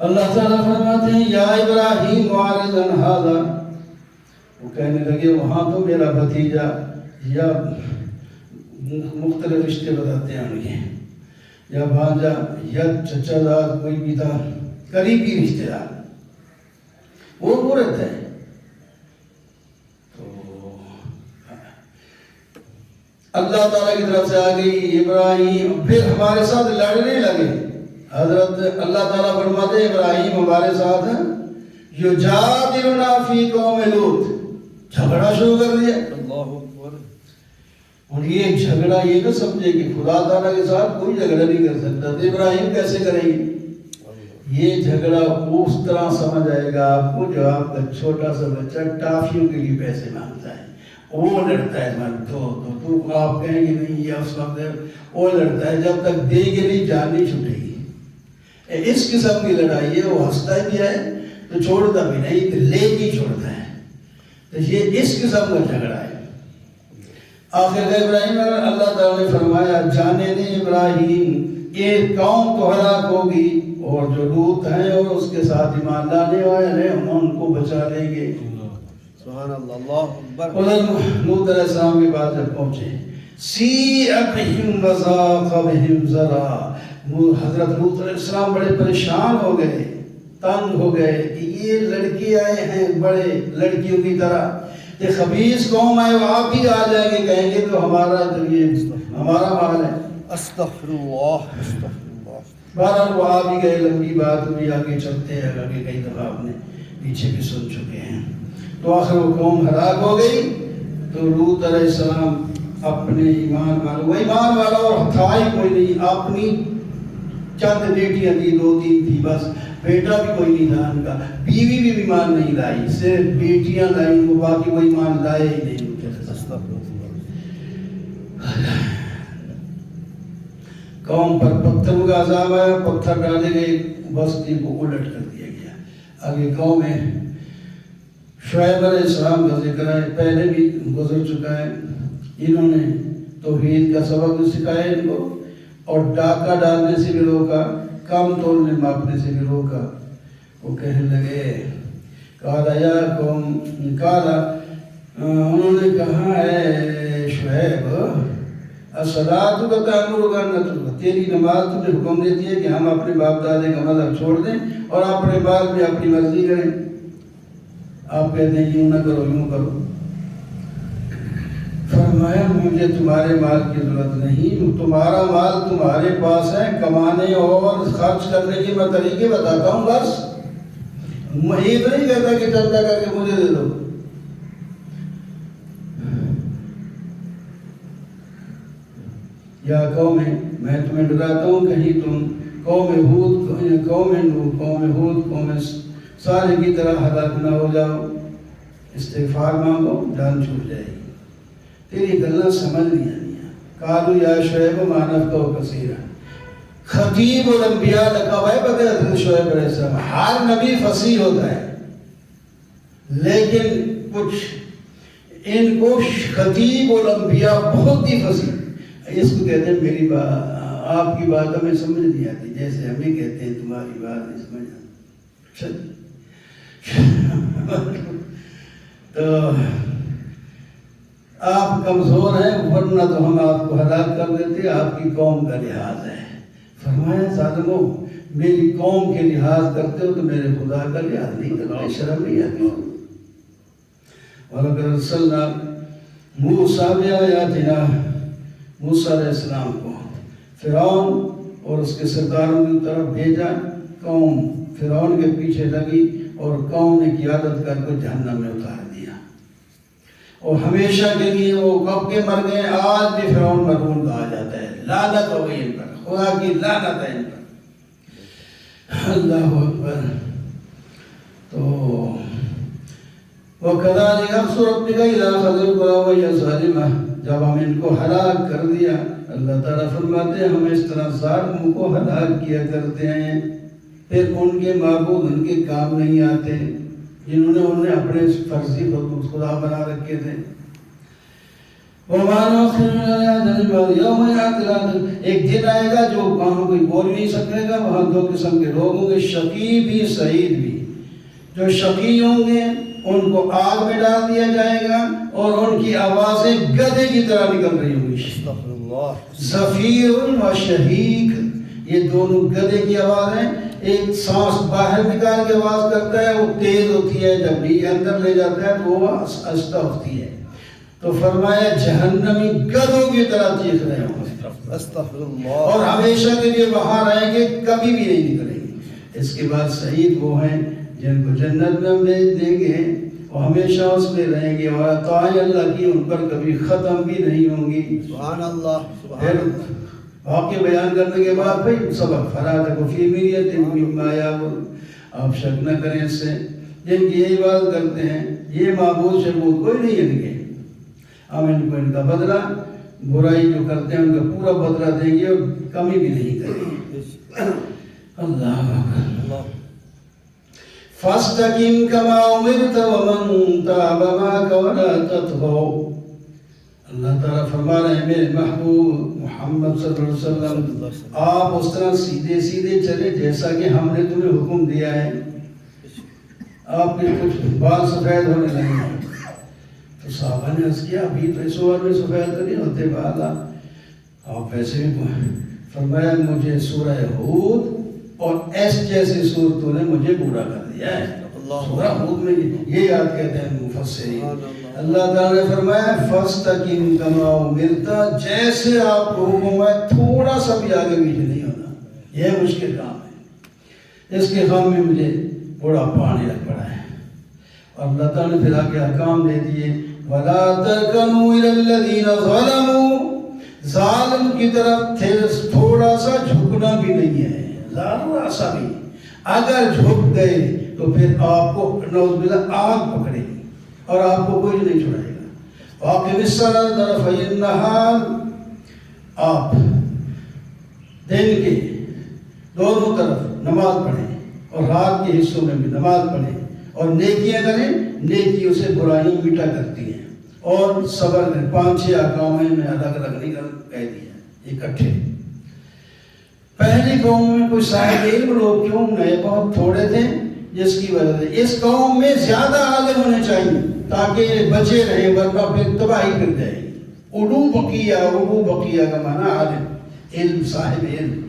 اللہ تعالیٰ فرماتے ہیں یا ابراہیم وعرض عن ھذا. وہ کہنے لگے وہاں تو میرا بھتیجا, یا مختلف رشتے بتاتے ہیں انہیں, یا بھانجا یا چچا داد, کوئی بھی تھا قریبی رشتے دار, وہ رہتا ہے. تو اللہ تعالیٰ کی طرف سے آ گئی ابراہیم, پھر ہمارے ساتھ لڑنے لگے. حضرت اللہ تعالیٰ فرماتے ہیں ابراہیم ہمارے ساتھ یجادلنا فی قوم لوط, جھگڑا شروع کر دیا. اللہ اکبر. اور یہ جھگڑا یہ نہ سمجھے کہ خدا تعالیٰ کے ساتھ کوئی جھگڑا نہیں کر سکتا, تو ابراہیم کیسے کریں گے؟ یہ جھگڑا اس طرح سمجھ آئے گا آپ کو, جو آپ کا چھوٹا سا بچہ ٹافیوں کے لیے پیسے مانگتا ہے, وہ لڑتا ہے, تو آپ کہیں گے نہیں یہ اس وقت, وہ لڑتا ہے جب تک دے گے نہیں جان نہیں چھوٹے گی. اس قسم کی لڑائی ہے. وہ ہنستا بھی ہے تو چھوڑتا بھی نہیں, تو لے کے چھوڑتا ہے. تو یہ اس قسم کا جھگڑا ہے. آخر ابراہیم اللہ تعالیٰ نے فرمایا جانے دیں ابراہیم, یہ قوم تو ہلاک ہوگی, اور جو لوط ہیں اور اس کے ساتھ ایمان لانے والے ہم ان کو بچا لیں گے. سبحان اللہ. اللہ اکبر. لوط علیہ السلام کے بعد جب پہنچے, سیء بہم وضاق بہم ذرعا. حضرت لوط علیہ السلام بڑے پریشان ہو گئے, تنگ ہو گئے کہ یہ لڑکی آئے ہیں بڑے لڑکیوں کی طرح, یہ خبیث قوم آئے, وہ آپ بھی آ جائیں گے, کہیں گے تو ہمارا تو یہ ہمارا مال ہے. استغفر اللہ. استغفر اللہ. بہرحال وہ آ بھی گئے, لمبی بات ہوئی, آگے چلتے ہیں, آگے کئی دفعہ آپ نے پیچھے بھی سن چکے ہیں. تو آخر وہ قوم ہلاک ہو گئی. تو لوط علیہ السلام اپنے ایمان والوں, وہ ایمان والا اور تھا ہی کوئی نہیں, اپنی چند بیٹیاں تھی, 2-3 تھی بس, بیٹا بھی کوئی نہیں تھا ان کا, بیوی بھی ایمان نہیں لائی, صرف بیٹیاں لائیں, وہ باقی وہ ایمان لائے ہی نہیں. قوم پر پتھروں کا عذاب آیا, پتھر ڈالے گئے, بستی کو الٹ کر دیا گیا. آگے قوم ہے شعیب علیہ السلام کا ذکر ہے, پہلے بھی گزر چکا ہے. انہوں نے توحید کا سبق سکھایا ان کو, اور ڈاکہ ڈالنے سے بھی روکا، کم تولنے ماپنے سے بھی روکا۔ وہ کہنے لگے کالا یا قوم، کالا انہوں نے کہا اے شعیب الصلاۃ تأمرک ان نترک، تیری نماز تمہیں حکم دیتی ہے کہ ہم اپنے باپ دادے کا مذہب چھوڑ دیں اور اپنے بعد میں اپنی مرضی کریں۔ آپ کہتے ہیں یوں نہ کرو یوں کرو۔ فرمایا مجھے تمہارے مال کی ضرورت نہیں، تمہارا مال تمہارے پاس ہے، کمانے اور خرچ کرنے کے میں طریقے بتاتا ہوں بس، میں یہ تو نہیں کہتا کہ چندہ کر کے مجھے دے دو۔ یا قوم میں تمہیں ڈراتا ہوں کہیں تم قوم ہود، قوم نوح، قوم ہود، قوم صالح کی طرح ہلاک نہ ہو جاؤ۔ استغفار مانگو، جان چھوٹ جائے گی، تیری گلیں سمجھ نہیں آنی ہیں۔ قالوا یا شعیب ما نفقہ کثیرا، خطیب الانبیاء لکھا ہوا ہے پتہ ہے حضرت شعیب علیہ السلام، ہر نبی فصیح ہوتا ہے لیکن کچھ ان کو خطیب الانبیاء بہت ہی فصیح، اس کو کہتے ہیں میری بات آپ کی بات ہمیں سمجھ نہیں آتی، جیسے ہمیں کہتے ہیں تمہاری بات نہیں سمجھ آتی۔ تو آپ کمزور ہیں، ورنہ تو ہم آپ کو ہلاک کر دیتے، آپ کی قوم کا لحاظ ہے۔ فرمایا ظالمو میری قوم کے لحاظ کرتے ہو تو میرے خدا کا لحاظ نہیں کرتے، شرم نہیں آتی۔ وَلَقَدْ أَرْسَلْنَا مُوسَىٰ بِآيَاتِنَا، موسیٰ علیہ السلام کو فرعون اور اس کے سرداروں کی طرف بھیجا، قوم فرعون کے پیچھے لگی اور قوم نے قیادت کر کے جہنم میں اتار دیا، اور ہمیشہ کے لیے وہ کب کے مر گئے۔ آج بھی فرعون مرعون کہا جاتا ہے، لعنت ہو گئی ان پر، خدا کی لعنت ہے ان پر۔ اللہ اکبر۔ تو وَكَذَلِكَ أَخْذُ رَبِّكَ إِذَا أَخَذَ الْقُرَىٰ وَهِيَ ظَالِمَةٌ، جب ہم ان کو ہلاک کر دیا، اللہ تعالیٰ فرماتے ہیں ہم اس طرح ظالموں کو ہلاک کیا کرتے ہیں، پھر ان کے معبود ان کے کام نہیں آتے جنہوں نے انہیں اپنے فرضی خدا بنا رکھے تھے۔ وَمَا نُؤَخِّرُ الْأَجَلَ يَوْمَ يَأْتِي لَا تَدْرِي، ایک دن آئے گا جو وہاں کوئی بول نہیں سکے گا، وہاں دو قسم کے لوگ ہوں گے، شقی بھی سعید بھی۔ جو شقی ہوں گے ان کو آگ میں ڈال دیا جائے گا اور ان کی آوازیں گدھے کی طرح نکل رہی ہوں گی، زفیر و شہیق، یہ دونوں گدھے کی آواز ہیں۔ ایک سانس باہر نکال کے آواز کرتا ہے، وہ تیز ہوتی ہے، جب یہ اندر لے جاتا ہے تو وہ آہستہ ہوتی ہے۔ تو فرمایا جہنمی گدھوں کی طرح چیخ رہے ہوں گے اور ہمیشہ کے لیے وہاں رہیں گے، کبھی بھی نہیں نکلیں گے۔ اس کے بعد سعید وہ ہیں جن کو جنت میں ہم بھیج دیں گے اور ہمیشہ اس میں رہیں گے، اور عطائیں اللہ کی ان پر کبھی ختم بھی نہیں ہوں گی۔ سبحان اللہ۔ پھر واقعہ بیان کرنے کے بعد بھائی سبق فَرَاتَكُ فِي مِرْيَةٍ مِّمَّا يَعْبُدُونَ، آپ شک نہ کریں اس سے، جن کی یہ عبادت کرتے ہیں یہ معبود شبود کوئی نہیں ان کے، ہم ان کو ان کا بدلہ، برائی جو کرتے ہیں ان کا پورا بدلہ دیں گے اور کمی بھی نہیں کریں گے۔ اللہ اکبر۔ فَاسْتَقِمْ كَمَا أُمِرْتَ وَمَنْ تَابَ مَعَكَ وَلَا تَطْغَوْا۔ اللہ تعالیٰ فرما رہے ہیں میرے محبوب محمد صلی اللہ علیہ وسلم، آپ اس طرح سیدھے سیدھے چلے جیسا کہ ہم نے تمہیں حکم دیا ہے۔ آپ کے کچھ بال سفید ہونے لگے ہیں تو صحابہ نے عرض کیا ابھی تو اس عمر میں سفید تو نہیں ہوتے بال، آپ ایسے بھی فرمایا مجھے سورہ ہود اور ایس جیسی صورتوں نے مجھے بوڑھا کر دیا ہے۔ سورہ ہود میں یہ یاد کہتے ہیں مفسرین، اللہ تعالیٰ نے فرمایا فَاسْتَقِمْ كَمَا أُمِرْتَ، جیسے آپ کو حکم ہے تھوڑا سا بھی آگے پیچھے نہیں ہونا، یہ مشکل کام ہے، اس کے کام میں مجھے بڑا پانی لگ پڑا ہے۔ اور اللہ تعالیٰ نے پھر آگے احکام دے دیے وَلَا تَرْكَنُوا إِلَى الَّذِينَ ظَلَمُوا، ظالم کی طرف تھوڑا سا جھکنا بھی نہیں ہے، ذرا سا بھی، اگر جھک گئے تو پھر آپ کو نعوذ باللہ آگ پکڑے گی اور آپ کو کوئی نہیں چھڑائے گا۔ وَأَقِمِ الصَّلَاةَ طَرَفَيِ النَّهَارِ، آپ دن کے دونوں طرف نماز پڑھیں اور رات کے حصوں میں بھی نماز پڑھیں اور نیکیاں کریں، نیکیوں سے برائیاں مٹا کرتی ہیں، اور صبر کریں۔ 5-6 احکام ہیں، میں الگ الگ نہیں کہہ دیا، اکٹھے۔ پہلی قوم میں کوئی صاحب علم لوگ کیوں نئے بہت تھوڑے تھے، جس کی وجہ سے اس قوم میں زیادہ عالم ہونے چاہیے تاکہ یہ بچے رہے، ورنہ پھر تباہی کر جائے گی۔ علو بقیہ کا معنی عالم، علم، صاحب علم۔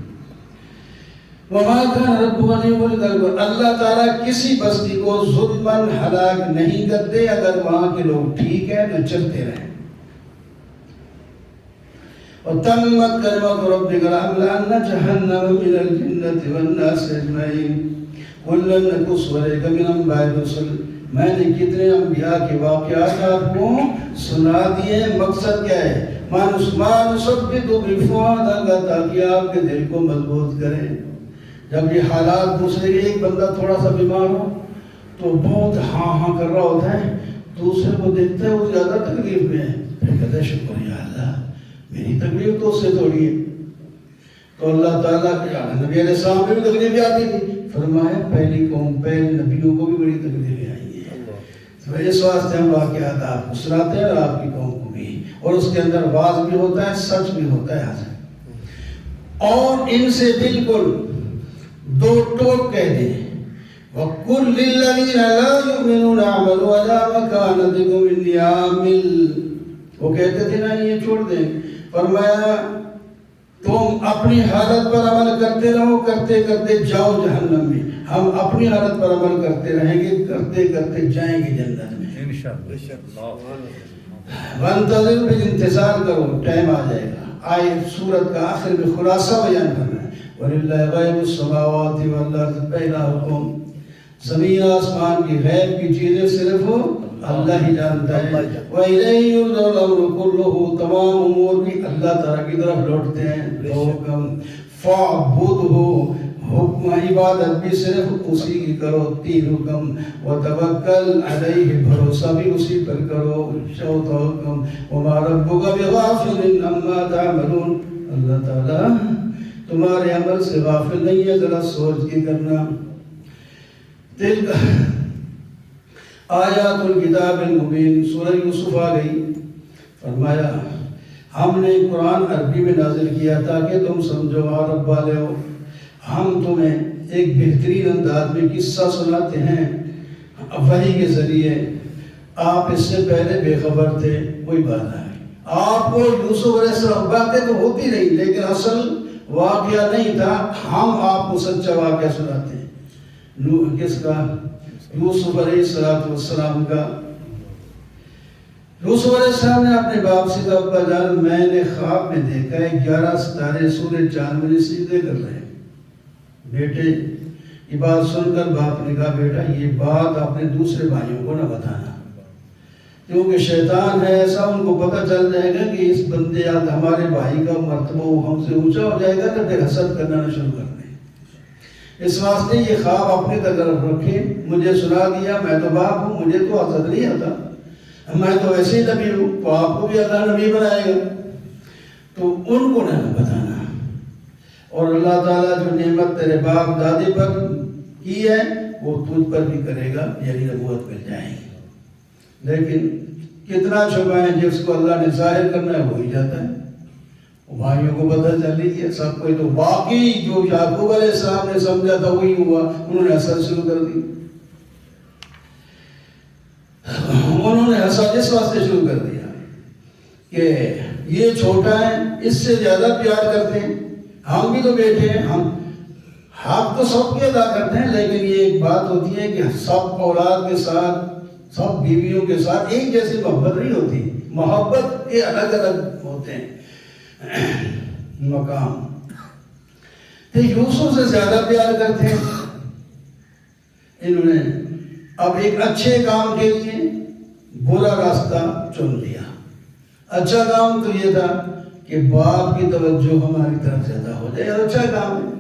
وما كان ربك ليهلك القرى، اللہ تعالیٰ کسی بستی کو ظلماً ہلاک نہیں کرتے، اگر وہاں کے لوگ ٹھیک ہیں تو چلتے رہیں۔ وتمت كلمة ربك لأملأن جهنم من الجنة والناس أجمعين كلا نقص عليك من أنباء الرسل، میں نے کتنے انبیاء کے واقعات آپ کو سنا دیے۔ مقصد کیا ہے؟ مانثبت بفؤادک، تاکہ آپ کے دل کو مضبوط کریں۔ جب یہ حالات دوسرے کے، ایک بندہ تھوڑا سا بیمار ہو تو بہت ہاں کر رہا ہوتا ہے، دوسرے کو دیکھتا ہے وہ زیادہ تکلیف میں ہے، پھر کہتا ہے شکر یا اللہ میری تکلیف تو اس سے تھوڑی ہے۔ تو اللہ تعالیٰ نبی علیہ السلام میں بھی تکلیفیں آتی تھی، فرمایا پہلی قوم، پہلے نبیوں کو بھی بڑی تکلیفیں آئی ہیں، تو اس واسطے ہم واقعات آپ کو سناتے ہیں اور آپ کی قوم کو بھی، اور اس کے اندر واز بھی ہوتا ہے، سچ بھی ہوتا ہے حاضر۔ اور ان سے بالکل دو ٹوک کہہ دیں، وَقُلْ لِلَّذِينَ لَا يُؤْمِنُونَ اعْمَلُوا عَلَىٰ مَكَانَتِكُمْ إِنِّي عَامِلٌ، وہ کہتے تھے نا یہ چھوڑ دیں، فرمایا تم اپنی حالت پر عمل کرتے رہو، کرتے کرتے جاؤ جہنم میں، ہم اپنی حالت پر عمل کرتے رہیں گے، کرتے کرتے جائیں گے جنت میں انشاءاللہ۔ وانتظر، بھی انتظار کرو، ٹائم آ جائے گا۔ آئے سورت کا آخر میں خلاصہ بیان کرنا ہے، وَلِلَّهِ غَيْبُ السَّمَاوَاتِ وَالْأَرْضِ، پہلا حکم، زمین آسمان کی غیب کی چیزیں صرف اللہ ہی جانتا ہے۔ وَإِلَيْهِ يُرْجَعُ الْأَمْرُ كُلُّهُ، تمام امور بھی اللہ تعالیٰ کی طرف لوٹتے ہیں۔ دو حکم، فَاعْبُدْهُ، حکم عبادت بھی صرف اسی کی کرو۔ تین حکم، وَتَوَكَّلْ عَلَيْهِ، بھروسہ بھی اسی پر کرو۔ چوتھا حکم، وَمَا رَبُّكَ بِغَافِلٍ عَمَّا تَعْمَلُونَ، اللہ تعالیٰ تمہارے عمل سے غافل نہیں ہے، ذرا سوچ کے کرنا۔ تلک آیات الکتاب المبین، سورہ یوسف آ گئی، فرمایا ہم نے قرآن عربی میں نازل کیا تاکہ تم سمجھو عرب والے ہو۔ ہم تمہیں ایک بہترین انداز میں قصہ سناتے ہیں وحی کے ذریعے، آپ اس سے پہلے بے خبر تھے، کوئی بات نہیں، آپ کو یوسف علیہ السلام باتیں تو ہوتی رہی لیکن اصل واقعہ نہیں تھا، ہم آپ کو سچا واقعہ سناتے ہیں۔ کس کا؟ یوسف علیہ السلام کا۔ یوسف علیہ السلام نے اپنے باپ سے کہا ابا جان میں نے خواب میں دیکھا ہے 11 ستارے سورج چاند مجھے سجدے کر رہے ہیں۔ بیٹے یہ بات سن کر باپ نے کہا بیٹا یہ بات اپنے دوسرے بھائیوں کو نہ بتانا، کیونکہ شیطان ہے ایسا، ان کو پتہ چل جائے گا کہ اس بندے ہمارے بھائی کا مرتبہ ہم سے اونچا ہو جائے گا تو پھر حسد کرنا نہ شروع کر دیں۔ اس واسطے یہ خواب اپنے طرف رکھیں، مجھے سنا دیا، میں تو باپ ہوں، مجھے تو حسد نہیں آتا، میں تو ویسے ہی نبی ہوں، تو آپ کو بھی اللہ نبی بنائے گا، تو ان کو نہ بتانا۔ اور اللہ تعالیٰ جو نعمت تیرے باپ دادی پر کی ہے وہ تجھ پر بھی کرے گا، یعنی نبوت مل جائے گی۔ لیکن کتنا چھپائیں، جس کو اللہ نے ظاہر کرنا ہے وہی جاتا ہے۔ بھائیوں کو پتہ چل رہی ہے سب کو، تو باقی جو یعقوب علیہ السلام نے سمجھا تھا وہی ہوا، انہوں نے حسد شروع کر دی، انہوں نے حسد اس واسطے شروع کر دیا کہ یہ چھوٹا ہے، اس سے زیادہ پیار کرتے ہیں، ہم بھی تو بیٹے ہیں، ہم حق تو سب کے ادا کرتے ہیں، لیکن یہ ایک بات ہوتی ہے کہ سب اولاد کے ساتھ، سب بیویوں کے ساتھ ایک جیسی محبت نہیں ہوتی، محبت کے الگ الگ ہوتے ہیں مقام۔ تو یوسف سے زیادہ پیار کرتے ہیں، انہوں نے اب ایک اچھے کام کے لیے برا راستہ چن لیا۔ اچھا کام تو یہ تھا کہ باپ کی توجہ ہماری طرف زیادہ ہو جائے، اچھا کام ہے،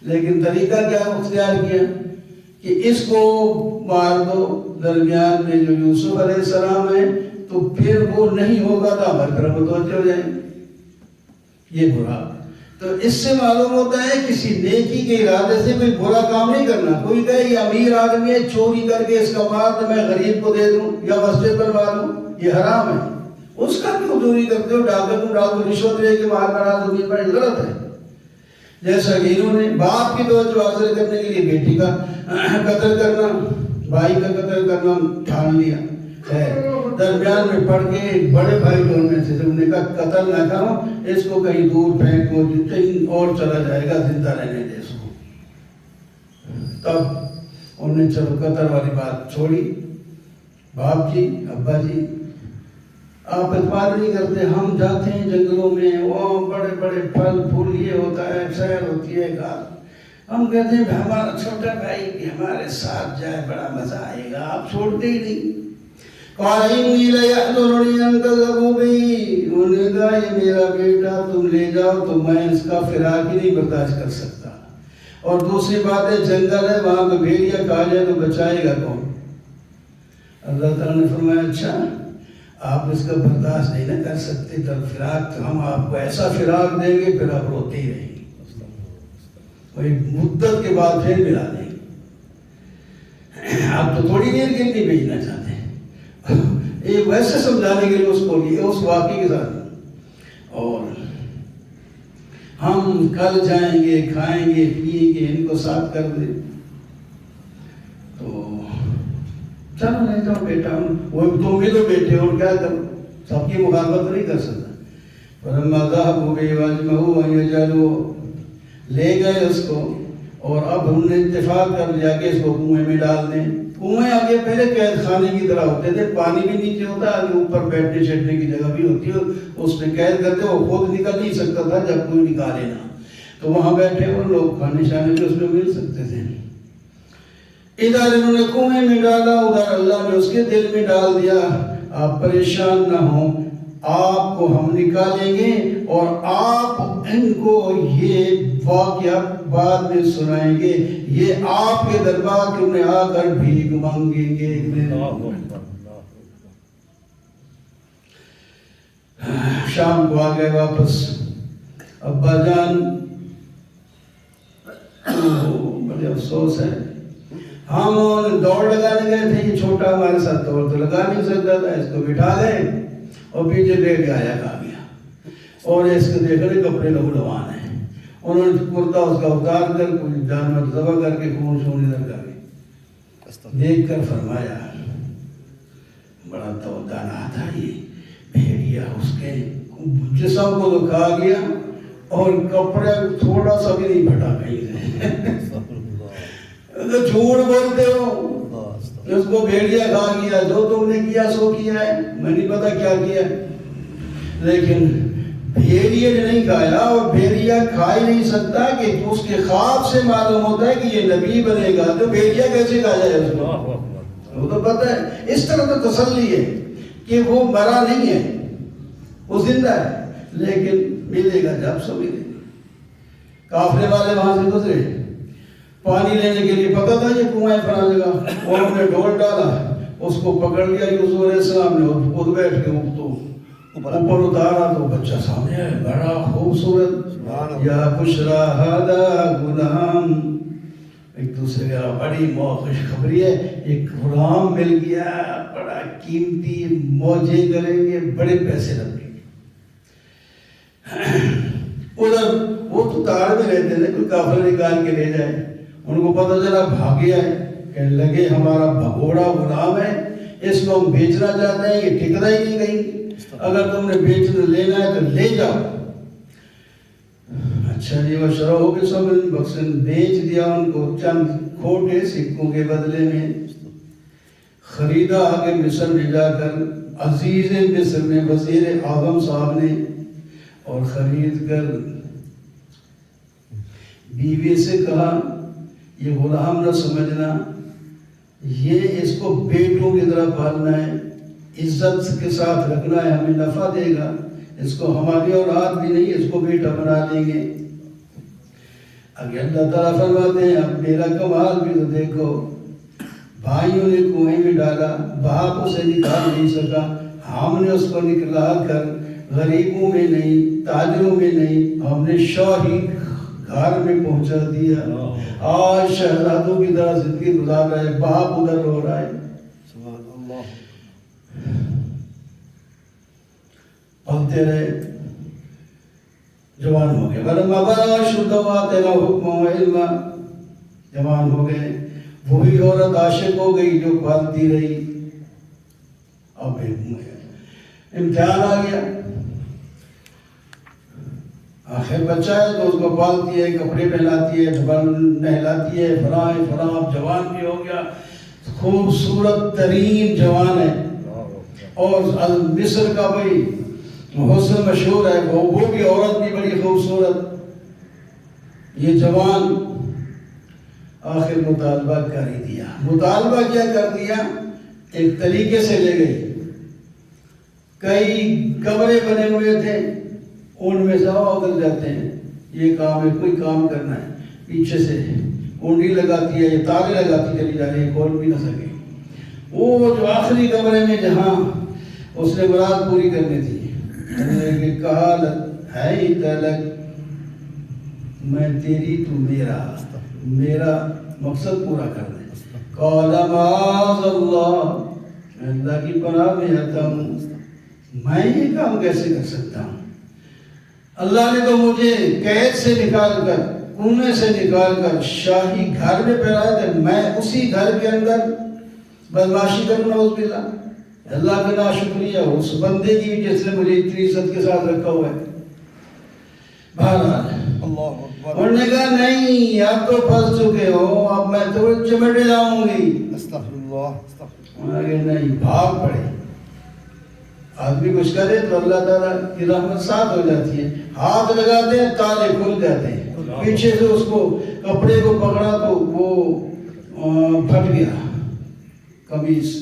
لیکن طریقہ کیا اختیار کیا کہ اس کو مار دو، درمیان میں جو یوسف علیہ السلام ہے تو پھر وہ نہیں ہوگا تو ہماری طرف متوجہ ہو جائیں، یہ برا۔ تو اس سے معلوم ہوتا ہے کسی نیکی کے ارادے سے کوئی برا کام نہیں کرنا۔ کوئی کہے یہ امیر آدمی ہے، چوری کر کے اس کا مال تو میں غریب کو دے دوں یا مسجد بنوا دوں، یہ حرام ہے، اس کا کیوں چوری کرتے ہو، ڈاکو رشوت لے کے مال بنا دو، یہ بڑی غلط ہے۔ جیسا کہ انہوں نے باپ کی توجہ حاصل کرنے کے لیے بیٹی کا قتل کرنا، بھائی کا قتل کرنا ٹھان لیا ہے۔ درمیان میں پڑ کے ایک بڑے بھائی جو ان میں سے انہوں نے کہا قتل نہ کرو، اس کو کہیں دور پھینکو، کہیں اور چلا جائے گا، زندہ رہنے دے اس کو۔ تب انہوں نے چلو قتل والی بات چھوڑی۔ باپ جی، ابا جی، آپ اعتبار نہیں کرتے، ہم جاتے ہیں جنگلوں میں، وہاں بڑے بڑے پھل پھول یہ ہوتا ہے، سیر ہوتی ہے گھاس، ہم کہتے ہیں ہمارا چھوٹا بھائی بھی ہمارے ساتھ جائے، بڑا مزہ آئے گا، آپ چھوڑتے ہی نہیں۔ قال انی لیحضرنی ان تذهبوا بی، انہوں نے کہا یہ میرا بیٹا تم لے جاؤ تو میں اس کا فراق ہی نہیں برداشت کر سکتا، اور دوسری بات ہے جنگل ہے، وہاں پہ بھیڑیا کھا جائے تو بچائے گا کون؟ اللہ تعالیٰ نے فرمایا اچھا آپ اس کا برداشت نہیں نہ کر سکتے، تب فراق تو ہم آپ کو ایسا فراق دیں گے پھر آپ روتے ہی رہیں گے، اور ایک مدت کے بعد پھر ملا دیں گے۔ آپ تو تھوڑی دیر کے لیے بھیجنا چاہتے ہیں، ایک ویسے سمجھانے کے لیے اس کو لیے اس واقعے کے ساتھ، اور ہم کل جائیں گے، کھائیں گے، پیئیں گے، ان کو ساتھ کر دیں، تو چلو لے جاؤ بیٹا، وہ تم بھی تو بیٹے ہو، کیا کرو، سب کی مخالفت نہیں کر سکتا۔ فلما ذهبوا به واجمعوا ان يجعلوا، لے گئے اس کو، اور اب ہم نے اتفاق کر لیا کہ اس کو کنویں میں ڈال دیں۔ کنویں آگے پہلے قید خانے کی طرح ہوتے تھے، پانی بھی نیچے ہوتا، آگے اوپر بیٹھنے چھٹنے کی جگہ بھی ہوتی ہے، اس میں قید کرتے، وہ خود نکل نہیں سکتا تھا جب کوئی نکالے نہ، تو وہاں بیٹھے اور لوگ کھانے شانے بھی اس میں مل سکتے تھے۔ ادھر انہوں نے کنویں میں ڈالا، ادھر اللہ نے اس کے دل میں ڈال دیا آپ پریشان نہ ہوں، آپ کو ہم نکالیں گے اور آپ ان کو یہ واقعہ بعد میں سنائیں گے، یہ آپ کے دربار میں آ کر بھیک مانگیں گے۔ شام کو آ گئے واپس، ابا جان بڑے افسوس ہے، ہم دوڑ لگانے گئے تھے، یہ چھوٹا ہمارے ساتھ دوڑ تو لگا نہیں سکتا تھا، اس کو بٹھا گئے اور پیچھے بیٹھ کے آیا کھا گیا، اور اس کے دیکھ رہے کپڑے لہولوان ہیں، انہوں نے کرتا اس کا اتار کر کوئی جانور ذبح کر کے خون شون ادھر کر کے دیکھ کر فرمایا بڑا تو دانا تھا یہ بھیڑیا، اس کے جسم کو تو کھا گیا اور کپڑے تھوڑا سا بھی نہیں پھٹا کہیں سے۔ تو جھوٹ بولتے ہو، اس کو بھیڑیا کھا گیا، جو تم نے کیا سو کیا ہے، میں نہیں پتا کیا کیا ہے، لیکن بھیڑیا نے نہیں کھایا، اور بھیڑیا کھا ہی نہیں سکتا کہ اس کے خواب سے معلوم ہوتا ہے کہ یہ نبی بنے گا، تو بھیڑیا کیسے کھا جائے اس کو؟ وہ تو پتہ ہے، اس طرح تو تسلی ہے کہ وہ مرا نہیں ہے، وہ زندہ ہے، لیکن ملے گا جب سو ملے گا۔ قافلے والے وہاں سے گزرے، پانی لینے کے لیے پتا تھا یہ کنویں فلاں جگہ، انہوں نے ڈول ڈالا، اس کو پکڑ لیا یوسف علیہ السلام نے، خود بیٹھ کے اوپر اتارا تو بچہ سامنے ہے، بڑا خوبصورت، یا بشرا ہذا غلام، ایک دوسرے کا بڑی خوشخبری ہے، ایک غلام مل گیا، بڑا قیمتی، موجیں کریں گے، بڑے پیسے لگیں گے۔ ادھر وہ تو تاڑ میں رہتے تھے، کوئی کافر نکال کے لے جائے، ان کو پتہ چلا بھاگ گیا ہے، کہنے لگے ہمارا بھگوڑا غلام ہے، اس کو ہم بیچنا چاہتے ہیں، یہ ٹکتا ہی نہیں کہیں، اگر تم نے بیچنا لینا ہے تو لے جاؤ۔ اچھا جی، وہ شروع کے سمجھ بخشن بیچ دیا ان کو چند کھوٹے سکوں کے بدلے میں، خریدا آگے مصر میں جا کر عزیز مصر میں وزیر اعظم صاحب نے، اور خرید کر بیوی سے کہا یہ غلام نہ سمجھنا، یہ اس کو بیٹوں کی طرح پالنا ہے، عزت کے ساتھ رکھنا ہے، ہمیں نفع دے گا، اس کو ہماری اولاد بھی نہیں، اس کو بیٹا بنا لیں گے۔ اگر اللہ تعالیٰ فرماتے ہیں اب میرا کمال بھی تو دیکھو، بھائیوں نے کنویں میں ڈالا، باپ اسے نکال نہیں سکا، ہم نے اس کو نکلا کر غریبوں میں نہیں، تاجروں میں نہیں، ہم نے شاہی گھر میں پہنچا دیا، آج شہزادوں کی طرح زندگی گزار رہا ہے، باپ ادھر رو رہا ہے۔ سبحان اللہ۔ پلتے رہے، جوان ہو گئے، فلما بلغ اشدہ آتیناہ حکما وعلما، جوان ہو گئے. وہی عورت عاشق ہو گئی جو پالتی رہی. اب امتحان آ گیا، آخر بچہ ہے تو اس کو پالتی ہے، کپڑے پہناتی ہے، نہلاتی ہے، فلاں فلاں. اب جوان بھی ہو گیا، خوبصورت ترین جوان ہے، اور مصر کا بھائی حسن مشہور ہے، وہ بھی عورت بھی بڑی خوبصورت. یہ جوان آخر مطالبہ کر ہی دیا. مطالبہ کیا کر دیا؟ ایک طریقے سے لے گئی. کئی کمرے بنے ہوئے تھے، ان میں سے اگل جاتے ہیں، یہ کام ہے، کوئی کام کرنا ہے، پیچھے سے کنڈی لگاتی ہے، یہ تالے لگاتی چلی جا رہی ہے، کھول بھی نہ سکے. وہ جو آخری کمرے میں جہاں اس نے مراد پوری کرنی تھی، کہا ہے ہی تلک، میں تیری تو میرا مقصد پورا کر دے. قال معاذ اللہ، میں اللہ کی پناہ میں آتا ہوں، میں یہ کام کیسے کر سکتا ہوں؟ اللہ نے تو مجھے قید سے نکال کر، کنویں سے نکال کر شاہی گھر میں پہنایا تھا، میں اسی گھر کے اندر بدمعاشی کروں؟ نعوذ باللہ. اللہ کا ناشکریہ اس بندے کی جس نے مجھے اتنی عزت کے ساتھ رکھا ہوا ہے. بہرحال انہوں نے کہا نہیں، اب تو پھنس چکے ہو، اب میں تو چمٹ جاؤں گی. انہوں نے کہا نہیں، بھاگ پڑے. آدمی کچھ کرے تو اللہ تعالیٰ کی رحمت ساتھ ہو جاتی ہے. ہاتھ لگاتے ہیں تالے کھل جاتے ہیں. پیچھے سے اس کو کپڑے کو پکڑا تو وہ پھٹ گیا قمیص.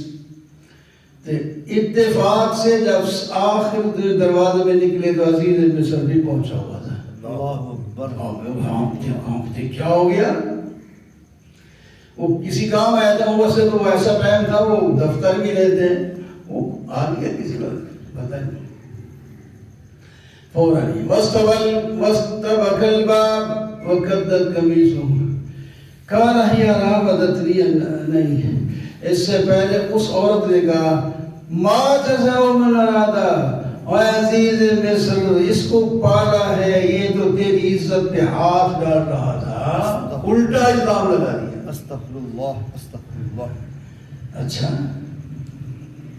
اتفاق سے جب آخر دروازے میں نکلے تو عزیز مصر بھی پہنچا ہوا تھا. کیا ہو گیا؟ وہ کسی کام آیا تھا، ویسے تو ایسا ٹائم تھا وہ دفتر بھی رہتے ہیں، وہ آ گیا کسی وقت پتہ نہیں. فوراً واستبق الباب وقدت قمیصہ. کان ہی راودتنی، نہیں، اس سے پہلے اس عورت نے کہا ما جزاء من ارادہ، اے عزیز مصر، اس کو پالا ہے، یہ تو تیری عزت پہ ہاتھ ڈال رہا تھا. الٹا الزام لگا دیا. استغفر اللہ. اچھا،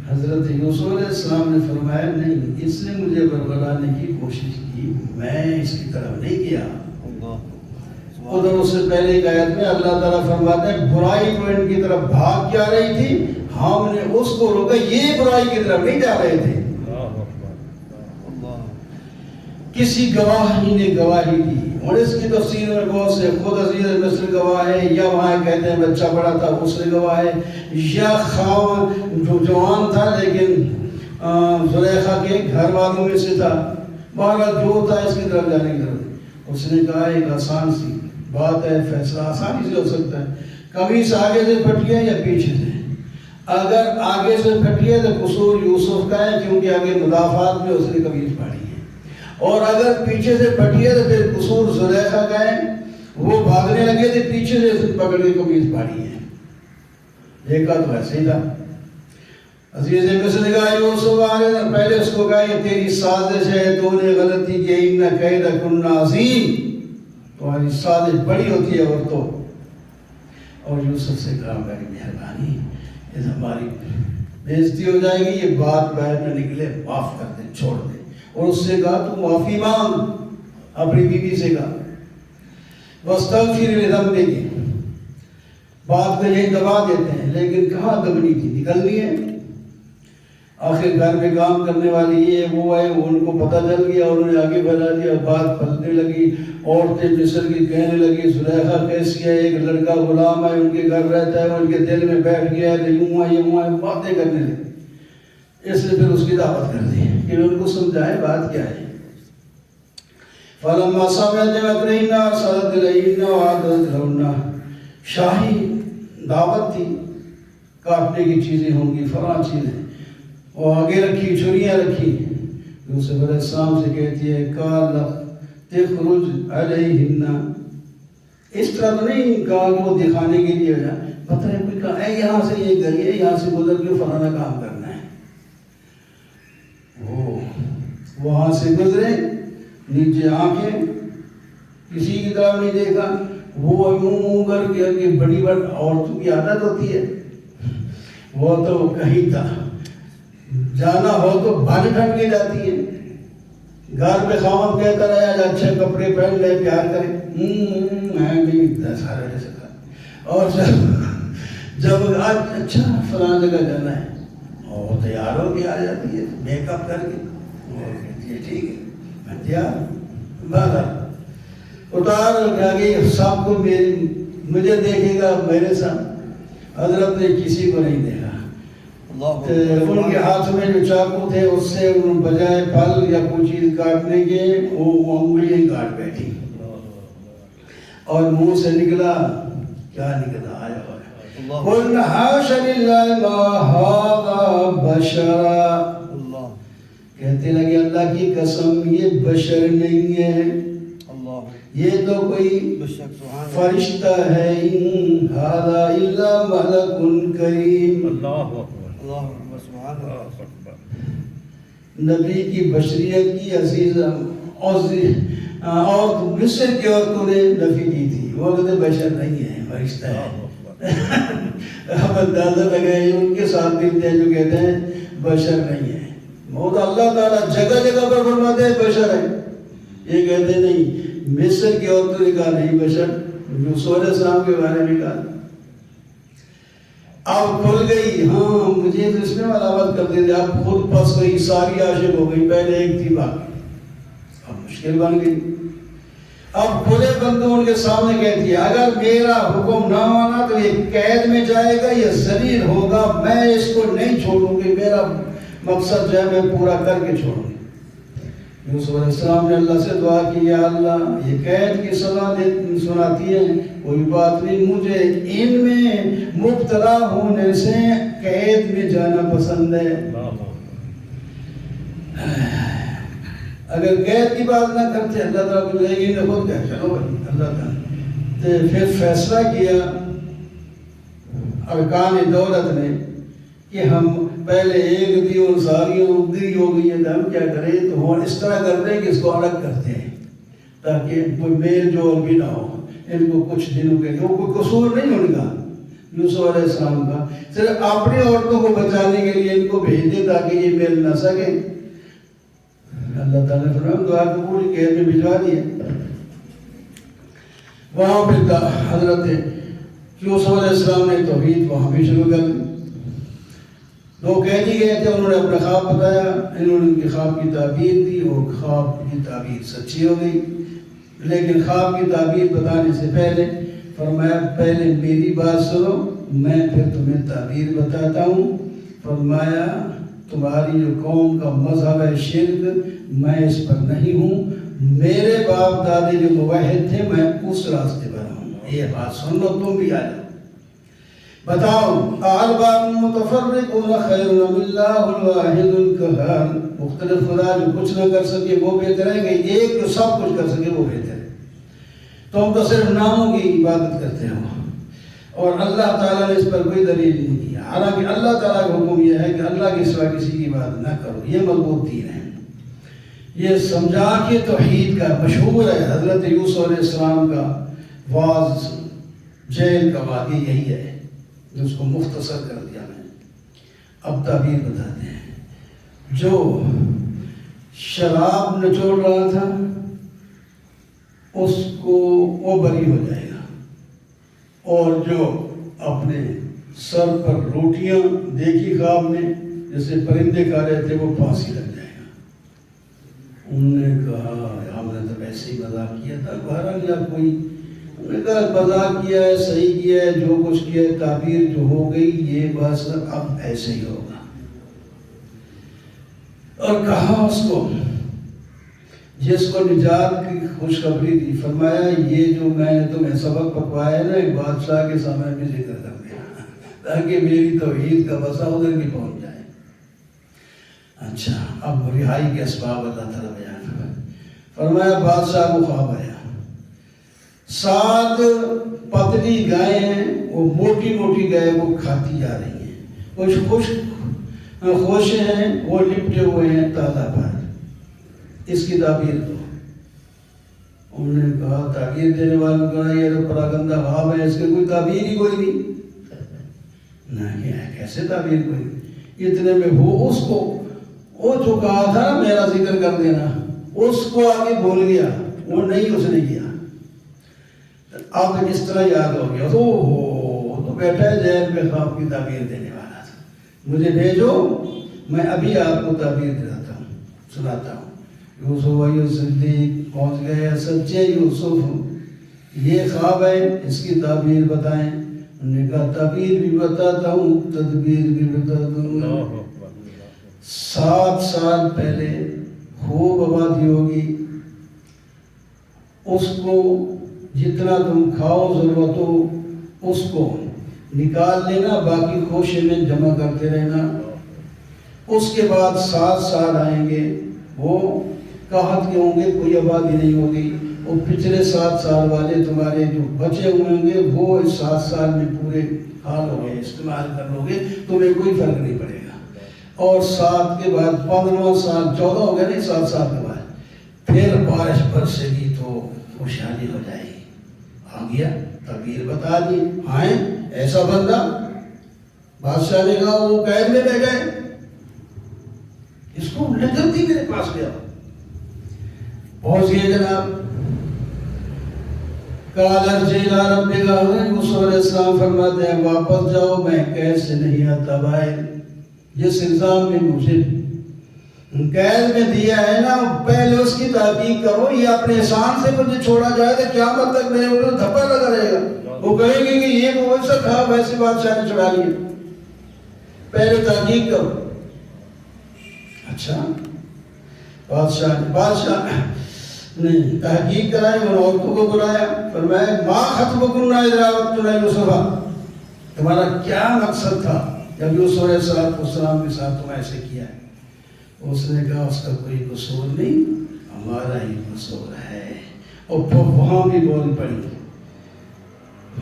حضرت یوسف علیہ السلام نے فرمایا نہیں، اس نے مجھے بربرانے کی کوشش کی، میں اس کی طرف نہیں گیا. ادھر اس سے پہلے ایک آیت میں اللہ تعالیٰ فرماتے ہیں برائی تو ان کی طرف بھاگ جا رہی تھی، ہم نے اس کو روکا، یہ برائی کی طرف نہیں جا رہے تھے. کسی گواہی نے گواہی دی، اور اس کی تفسیر میں بہت سے، خود عزیز مصر گواہ ہے، یا وہاں کہتے ہیں بچہ بڑا تھا اس نے گواہ ہے، یا خاوند جو جوان تھا لیکن زلیخا کے گھر والوں میں سے تھا. بہرحال جو تھا اس کی طرف جانے کی ضرورت. اس نے کہا ایک آسان سی بات ہے، فیصلہ آسانی سے ہو سکتا ہے. قمیص آگے سے پھٹی ہے یا پیچھے سے؟ اگر آگے سے پھٹی ہے تو قصور یوسف کا ہے، کیونکہ آگے مدافعات میں اس نے قمیص پھاڑی ہے. اور اگر پیچھے سے پھٹی ہے تو پھر قصور زلیخا کا ہے، وہ بھاگنے لگے تھے، پیچھے سے پکڑ کے قمیص پھاڑی ہے. دیکھا تو ایسے ہی تھا. عزیز مصر نے کہا یوسف آگے، پہلے اس کو کہا یہ تیری سازش ہے، تو نے غلطی کی، ان کیدکن عظیم، تمہاری سازش بڑی ہوتی ہے عورتوں. اور یوسف سے کہا میری مہربانی، یہ ہماری بےزتی ہو جائے گی، یہ بات باہر نہ نکلے، معاف کر دے، چھوڑ دے. اور اس سے کہا تو معافی مانگ، اپنی بیوی سے کہا. واستغفر لذنبک، بات کو یہی دبا دیتے ہیں، لیکن کہاں دبنی تھی، نکلنی ہے. آخر گھر میں کام کرنے والی یہ وہ ہے، ان کو پتہ چل گیا، انہوں نے آگے بڑھا دیا، بات پھیلنے لگی. عورتیں مصر کی کہنے لگی زلیخا کیسی ہے، ایک لڑکا غلام ہے ان کے گھر رہتا ہے، ان کے دل میں بیٹھ گیا ہے، یوں ہے یوں ہے، باتیں کرنے لگی. اس نے پھر اس کی دعوت کر دی کہ ان کو سمجھائے بات کیا ہے. فلما سمعت مكرهن ارسلت اليهن وعدت لهن، شاہی دعوت تھی، کاٹنے کی چیزیں ہوں گی، فلاں چیزیں، وہ آگے رکھی، چھریاں رکھی. یوسف علیہ السلام سے کہتی ہے قال تخرج علیہن، اس طرح تو نہیں کہا کہ وہ دکھانے کے لیے جائے، پتہ ہے کوئی کہا اے یہاں سے یہ گئی ہے، یہاں سے گزر کے فلانا کام کرنا ہے. وہ وہاں سے گزرے نیچے آنکھیں، کسی کی طرف نہیں دیکھا، وہ یوں کر کے بڑی بڑی عورتوں کی عادت ہوتی ہے، وہ تو کہیں تھا جانا ہو تو بھاگ ٹھنڈ کے جاتی ہے، گھر پہ خامد کہتا رہے آج اچھے کپڑے پہن لے پیار کرے، میں بھی اتنا سارا جیسے تھا، اور جب آج اچھا فلاں جگہ جانا ہے اور تیار ہو کے آ جاتی ہے میک اپ کر کے، اور کہتی ہے ٹھیک ہے میں تیار باہر اتار کے آگے سب کو مجھے دیکھے گا میرے ساتھ۔ حضرت نے کسی کو نہیں دیکھا، ان کے ہاتھ میں جو چاقو تھے اس سے ان بجائے پھل یا کوئی چیز کاٹنے کے وہ انگلیاں کاٹ بیٹھی، اور منہ سے نکلا کیا نکلا آیا قُلْ حَاشَ لِلَّهِ مَا هَذَا بَشَرًا، کہتے لگے اللہ کی قسم یہ بشر نہیں ہے، یہ تو کوئی فرشتہ ہے، ان هَذَا إِلَّا مَلَكٌ كَرِيمٌ۔ نبی کی بشریت کی عزیز اور مصر کی عورتوں نے نفی کی تھی، وہ کہتے بشر نہیں ہے فرشتہ ہے۔ اب اندازہ لگائے ان کے ساتھ ملتے ہیں جو کہتے ہیں بشر نہیں ہے، وہ تو اللہ تعالیٰ جگہ جگہ پر فرماتے ہیں بشر ہے، یہ کہتے نہیں۔ مصر کی عورتوں نے کہا نہیں بشر، یوسف علیہ السلام کے بارے میں کہا۔ اب کھل گئی، ہاں مجھے تو اس میں علامت کر دیتے، اب خود پس گئی، ساری عاشق ہو گئی، پہلے ایک تھی باقی، اب مشکل بن گئی۔ اب کھلے بندوں ان کے سامنے کہتی ہے اگر میرا حکم نہ مانا تو یہ قید میں جائے گا، یہ ذلیل ہوگا، میں اس کو نہیں چھوڑوں گی، میرا مقصد جو ہے میں پورا کر کے چھوڑوں گی۔ یوسف علیہ السلام نے اللہ سے دعا کی یا اللہ یہ قید کی سزا سناتی ہے، کوئی بات نہیں، مجھے ان میں مبتلا ہونے سے قید میں جانا پسند ہے۔ اگر قید کی بات نہ کرتے اللہ تعالیٰ کو لے گی نہ خود کہہ چلو بھائی اللہ تعالیٰ، تو پھر فیصلہ کیا ارکان دولت نے کہ ہم پہلے ایک دی اور ساریاں ادھری ہو گئی ہیں، ہم کیا کریں، تو ہم اس طرح کرتے ہیں کہ اس کو الگ کرتے ہیں تاکہ کوئی میل جول بھی نہ ہو، ان کو کچھ دنوں کے لیے، کوئی قصور نہیں ان کا یوسف علیہ السلام کا، صرف اپنی عورتوں کو بچانے کے لیے ان کو بھیج دے تاکہ یہ مل نہ سکے۔ اللہ تعالیٰ نے فرمایا دعا قبول قید میں بھجوا دیا۔ وہاں پہ حضرت یوسف علیہ السلام نے توحید وہاں بھی شروع کر دی۔ دو قیدی گئے تھے، انہوں نے اپنا خواب بتایا، انہوں نے ان کے خواب کی تعبیر دی اور خواب کی تعبیر سچی ہو گئی، لیکن خواب کی تعبیر بتانے سے پہلے فرمایا پہلے میری بات سنو، میں پھر تمہیں تعبیر بتاتا ہوں۔ فرمایا تمہاری جو قوم کا مذہب ہے شرک، میں اس پر نہیں ہوں، میرے باپ دادے جو موحد تھے میں اس راستے پر ہوں، یہ بات سن لو تم بھی آ جاؤ۔ بتاؤ ارباب متفرقون خیر ام اللہ الواحد القہار، مختلف خدا جو کچھ نہ کر سکے وہ بہتر ہے کہ ایک جو سب کچھ کر سکے وہ بہتر ہے؟ تم تو صرف ناموں کی عبادت کرتے ہو اور اللہ تعالیٰ نے اس پر کوئی دلیل نہیں کی، حالانکہ اللہ تعالیٰ کا حکم یہ ہے کہ اللہ کے سوا کسی کی عبادت نہ کرو، یہ مضبوط دین ہے۔ یہ سمجھا کہ توحید کا مشہور ہے حضرت یوسف علیہ السلام کا واز جیل کا واقعہ یہی ہے جو اس کو مختصر کر دیا میں۔ اب تعبیر بتاتے ہیں، جو شراب نچوڑ رہا تھا اس کو وہ بری ہو جائے گا، اور جو اپنے سر پر روٹیاں دیکھی خواب میں جیسے پرندے کھا رہے تھے وہ پھانسی لگ جائے گا۔ انہوں نے کہا ہم نے تو ویسے ہی مذاق کیا تھا، بہرحال یا کوئی، انہوں نے کہا مذاق کیا ہے، صحیح کیا ہے، جو کچھ کیا ہے، تعبیر جو ہو گئی یہ بس اب ایسے ہی ہوگا۔ اور کہا اس کو جس کو نجات کی خوشخبری دی، فرمایا یہ جو میں نے تمہیں سبق پکوایا ہے نا ایک بادشاہ کے سامنے بھی ذکر کر دیا تاکہ میری توحید کا بسا ادھر بھی پہنچ جائے۔ اچھا اب رہائی کے اسباب اللہ تعالیٰ بیان فرمایا بادشاہ کو خواب آیا، 7 پتلی گائے ہیں، وہ موٹی موٹی گائے وہ کھاتی جا رہی ہیں، کچھ خوشے ہیں وہ لپٹے ہوئے ہیں تازہ پر، اس کی تعبیر دو۔ انہوں نے کہا تعبیر دینے والوں کا یہ تو پراگندہ خواب ہے، اس کے کوئی تعبیر ہی کوئی نہیں. نہیں ہے، کیسے تعبیر کوئی نہیں. اتنے میں وہ اس کو وہ جو کہا تھا میرا ذکر کر دینا، اس کو آگے بھول گیا، وہ نہیں اس نے کیا. اب اس طرح یاد ہو گیا تو بیٹا ہے ذہن میں خواب کی تعبیر دینے والا تھا، مجھے بھیجو میں ابھی آپ کو تعبیر دلاتا ہوں، سناتا ہوں. یوسف علیہ صدیق پہنچ گئے، سچے یوسف یہ خواب ہے، اس کی تعبیر بتائیں. انہوں نے کہا تعبیر بھی بتاتا ہوں، تدبیر بھی بتاتا ہوں. 7 سال پہلے خوب آبادی ہوگی، اس کو جتنا تم کھاؤ ضرورت ہو اس کو نکال لینا، باقی خوشے میں جمع کرتے رہنا. اس کے بعد 7 سال آئیں گے، وہ قحط کے ہوں گے، کوئی آبادی نہیں ہوگی. وہ پچھلے 7 سال والے تمہارے جو بچے ہوئے ہوں گے وہ اس 7 سال میں پورے حال ہو گئے، استعمال کر لو گے، تمہیں کوئی فرق نہیں پڑے گا. اور 7 کے بعد 15واں سال 14 ہو گیا نہیں، 7 سال کے بعد پھر بارش برسے گی تو خوشحالی ہو جائے گی. آ گیا تعبیر بتا دی. ہاں ایسا بندہ، بادشاہ نے کہا وہ قید میں بیٹھا ہے، اس کو جلدی میرے پاس گیا. پہنچ گئے جناب. قال ارجع الى ربك، یوسف علیہ السلام فرماتے ہیں واپس جاؤ، میں قید سے نہیں آتا باہر. جس الزام میں مجھے قید میں دیا ہے نا، پہلے اس کی تحقیق کرو. یہ اپنے احسان سے مجھے چھوڑا جائے تو قیامت تک میرے اوپر دھپا لگا رہے گا. وہ کہیں گے کہ یہ وہ ویسا تھا، ویسے بادشاہ نے چھڑا لیا. پہلے تحقیق کرو. اچھا بادشاہ نے تحقیق کرائی، ان عورتوں کو بلایا، فرمایا ما خطبکن اذا وقتنا یوسف، تمہارا کیا مقصد تھا جب یوسف علیہ السلام کے ساتھ تم ایسے کیا ہے؟ اس نے کہا اس کا کوئی قصور نہیں، ہمارا ہی قصور ہے. اور وہاں بھی بول پڑی.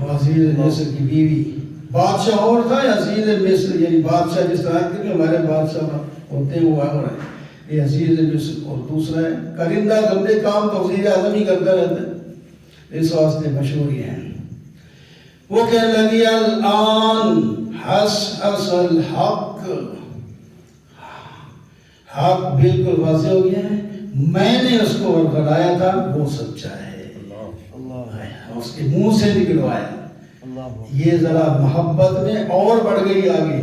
عزیز مصر کی بیوی، بادشاہ اور تھا عزیز مصر، یعنی بادشاہ جس طرح کے ہمارے بادشاہ ہوتے ہیں وہ اور ہے، یہ عزیز مصر. اور دوسرا ہے کرندہ گندے کام تو وزیر اعظم ہی کرتا رہتا ہے، اس واسطے مشہور ہی ہیں. وہ کہنے لگی الان حس الحق، حق بالکل واضح ہو گیا ہے، میں نے اس کو ورگلایا تھا، وہ سچا ہے. اس کے منہ سے نکلوایا. یہ ذرا محبت میں اور بڑھ گئی، آگے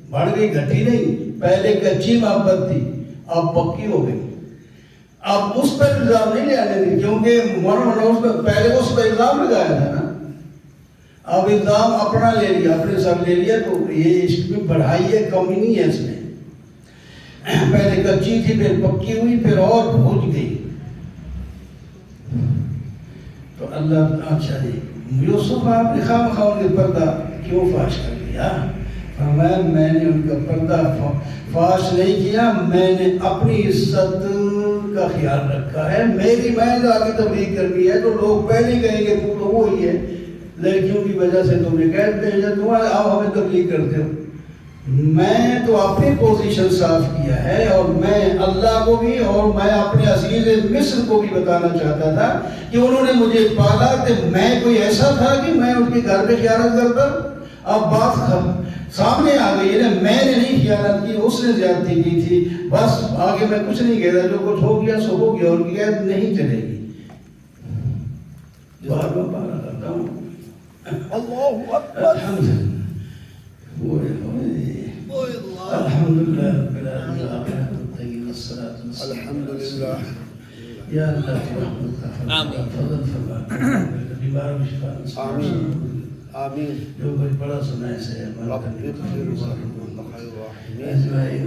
بڑھ گئی، گھٹی نہیں. پہلے کچی محبت تھی، اب پکی ہو گئی. اب اس پر الزام نہیں لینے دی، کیونکہ پہلے اس پر الزام لگایا تھا نا، اب الزام اپنا لے لیا، اپنے سر لے لیا. تو یہ عشق میں بڑھائی ہے، کمی نہیں ہے اس میں. پہلے کچی تھی، پھر پکی ہوئی، پھر اور بھوج گئی. تو اللہ اچھا جی یوسف آپ نے خواہ کے پردہ کیوں فاش کر دیا؟ فرمایا میں نے ان کا پردہ فاش نہیں کیا، میں نے اپنی عزت کا خیال رکھا ہے. میری میں آگے تبلیغ کرنی ہے تو لوگ پہلے کہیں گے تو وہی ہے، لڑکیوں کی وجہ سے تم نے کہہ دیا تم آپ ہمیں تبلیغ کرتے ہو. میں تو اپنی پوزیشن صاف کیا ہے، اور میں اللہ کو بھی اور میں اپنے عزیز مصر کو بھی بتانا چاہتا تھا کہ انہوں نے مجھے پالا کہ میں کوئی ایسا تھا کہ میں ان کے گھر میں خیانت کرتا. اب بات سامنے آ گئی ہے، میں نے نہیں خیانت کی، اس نے زیادتی کی تھی. بس آگے میں کچھ نہیں کہتا، جو کچھ ہو گیا سو ہو گیا، اور کی قید نہیں چلے گی. بار بار پارا کرتا ہوں. اللہ اکبر. الحمدللہ رب العالمین، الحمدللہ. یا اللہ رحمت کا فضل فرما، بیمار و شفا نصیب. آمین آمین. جو کچھ بڑا سنا ہے سے رب اغفر وارحم وانت خیر الراحمین. اجمعین.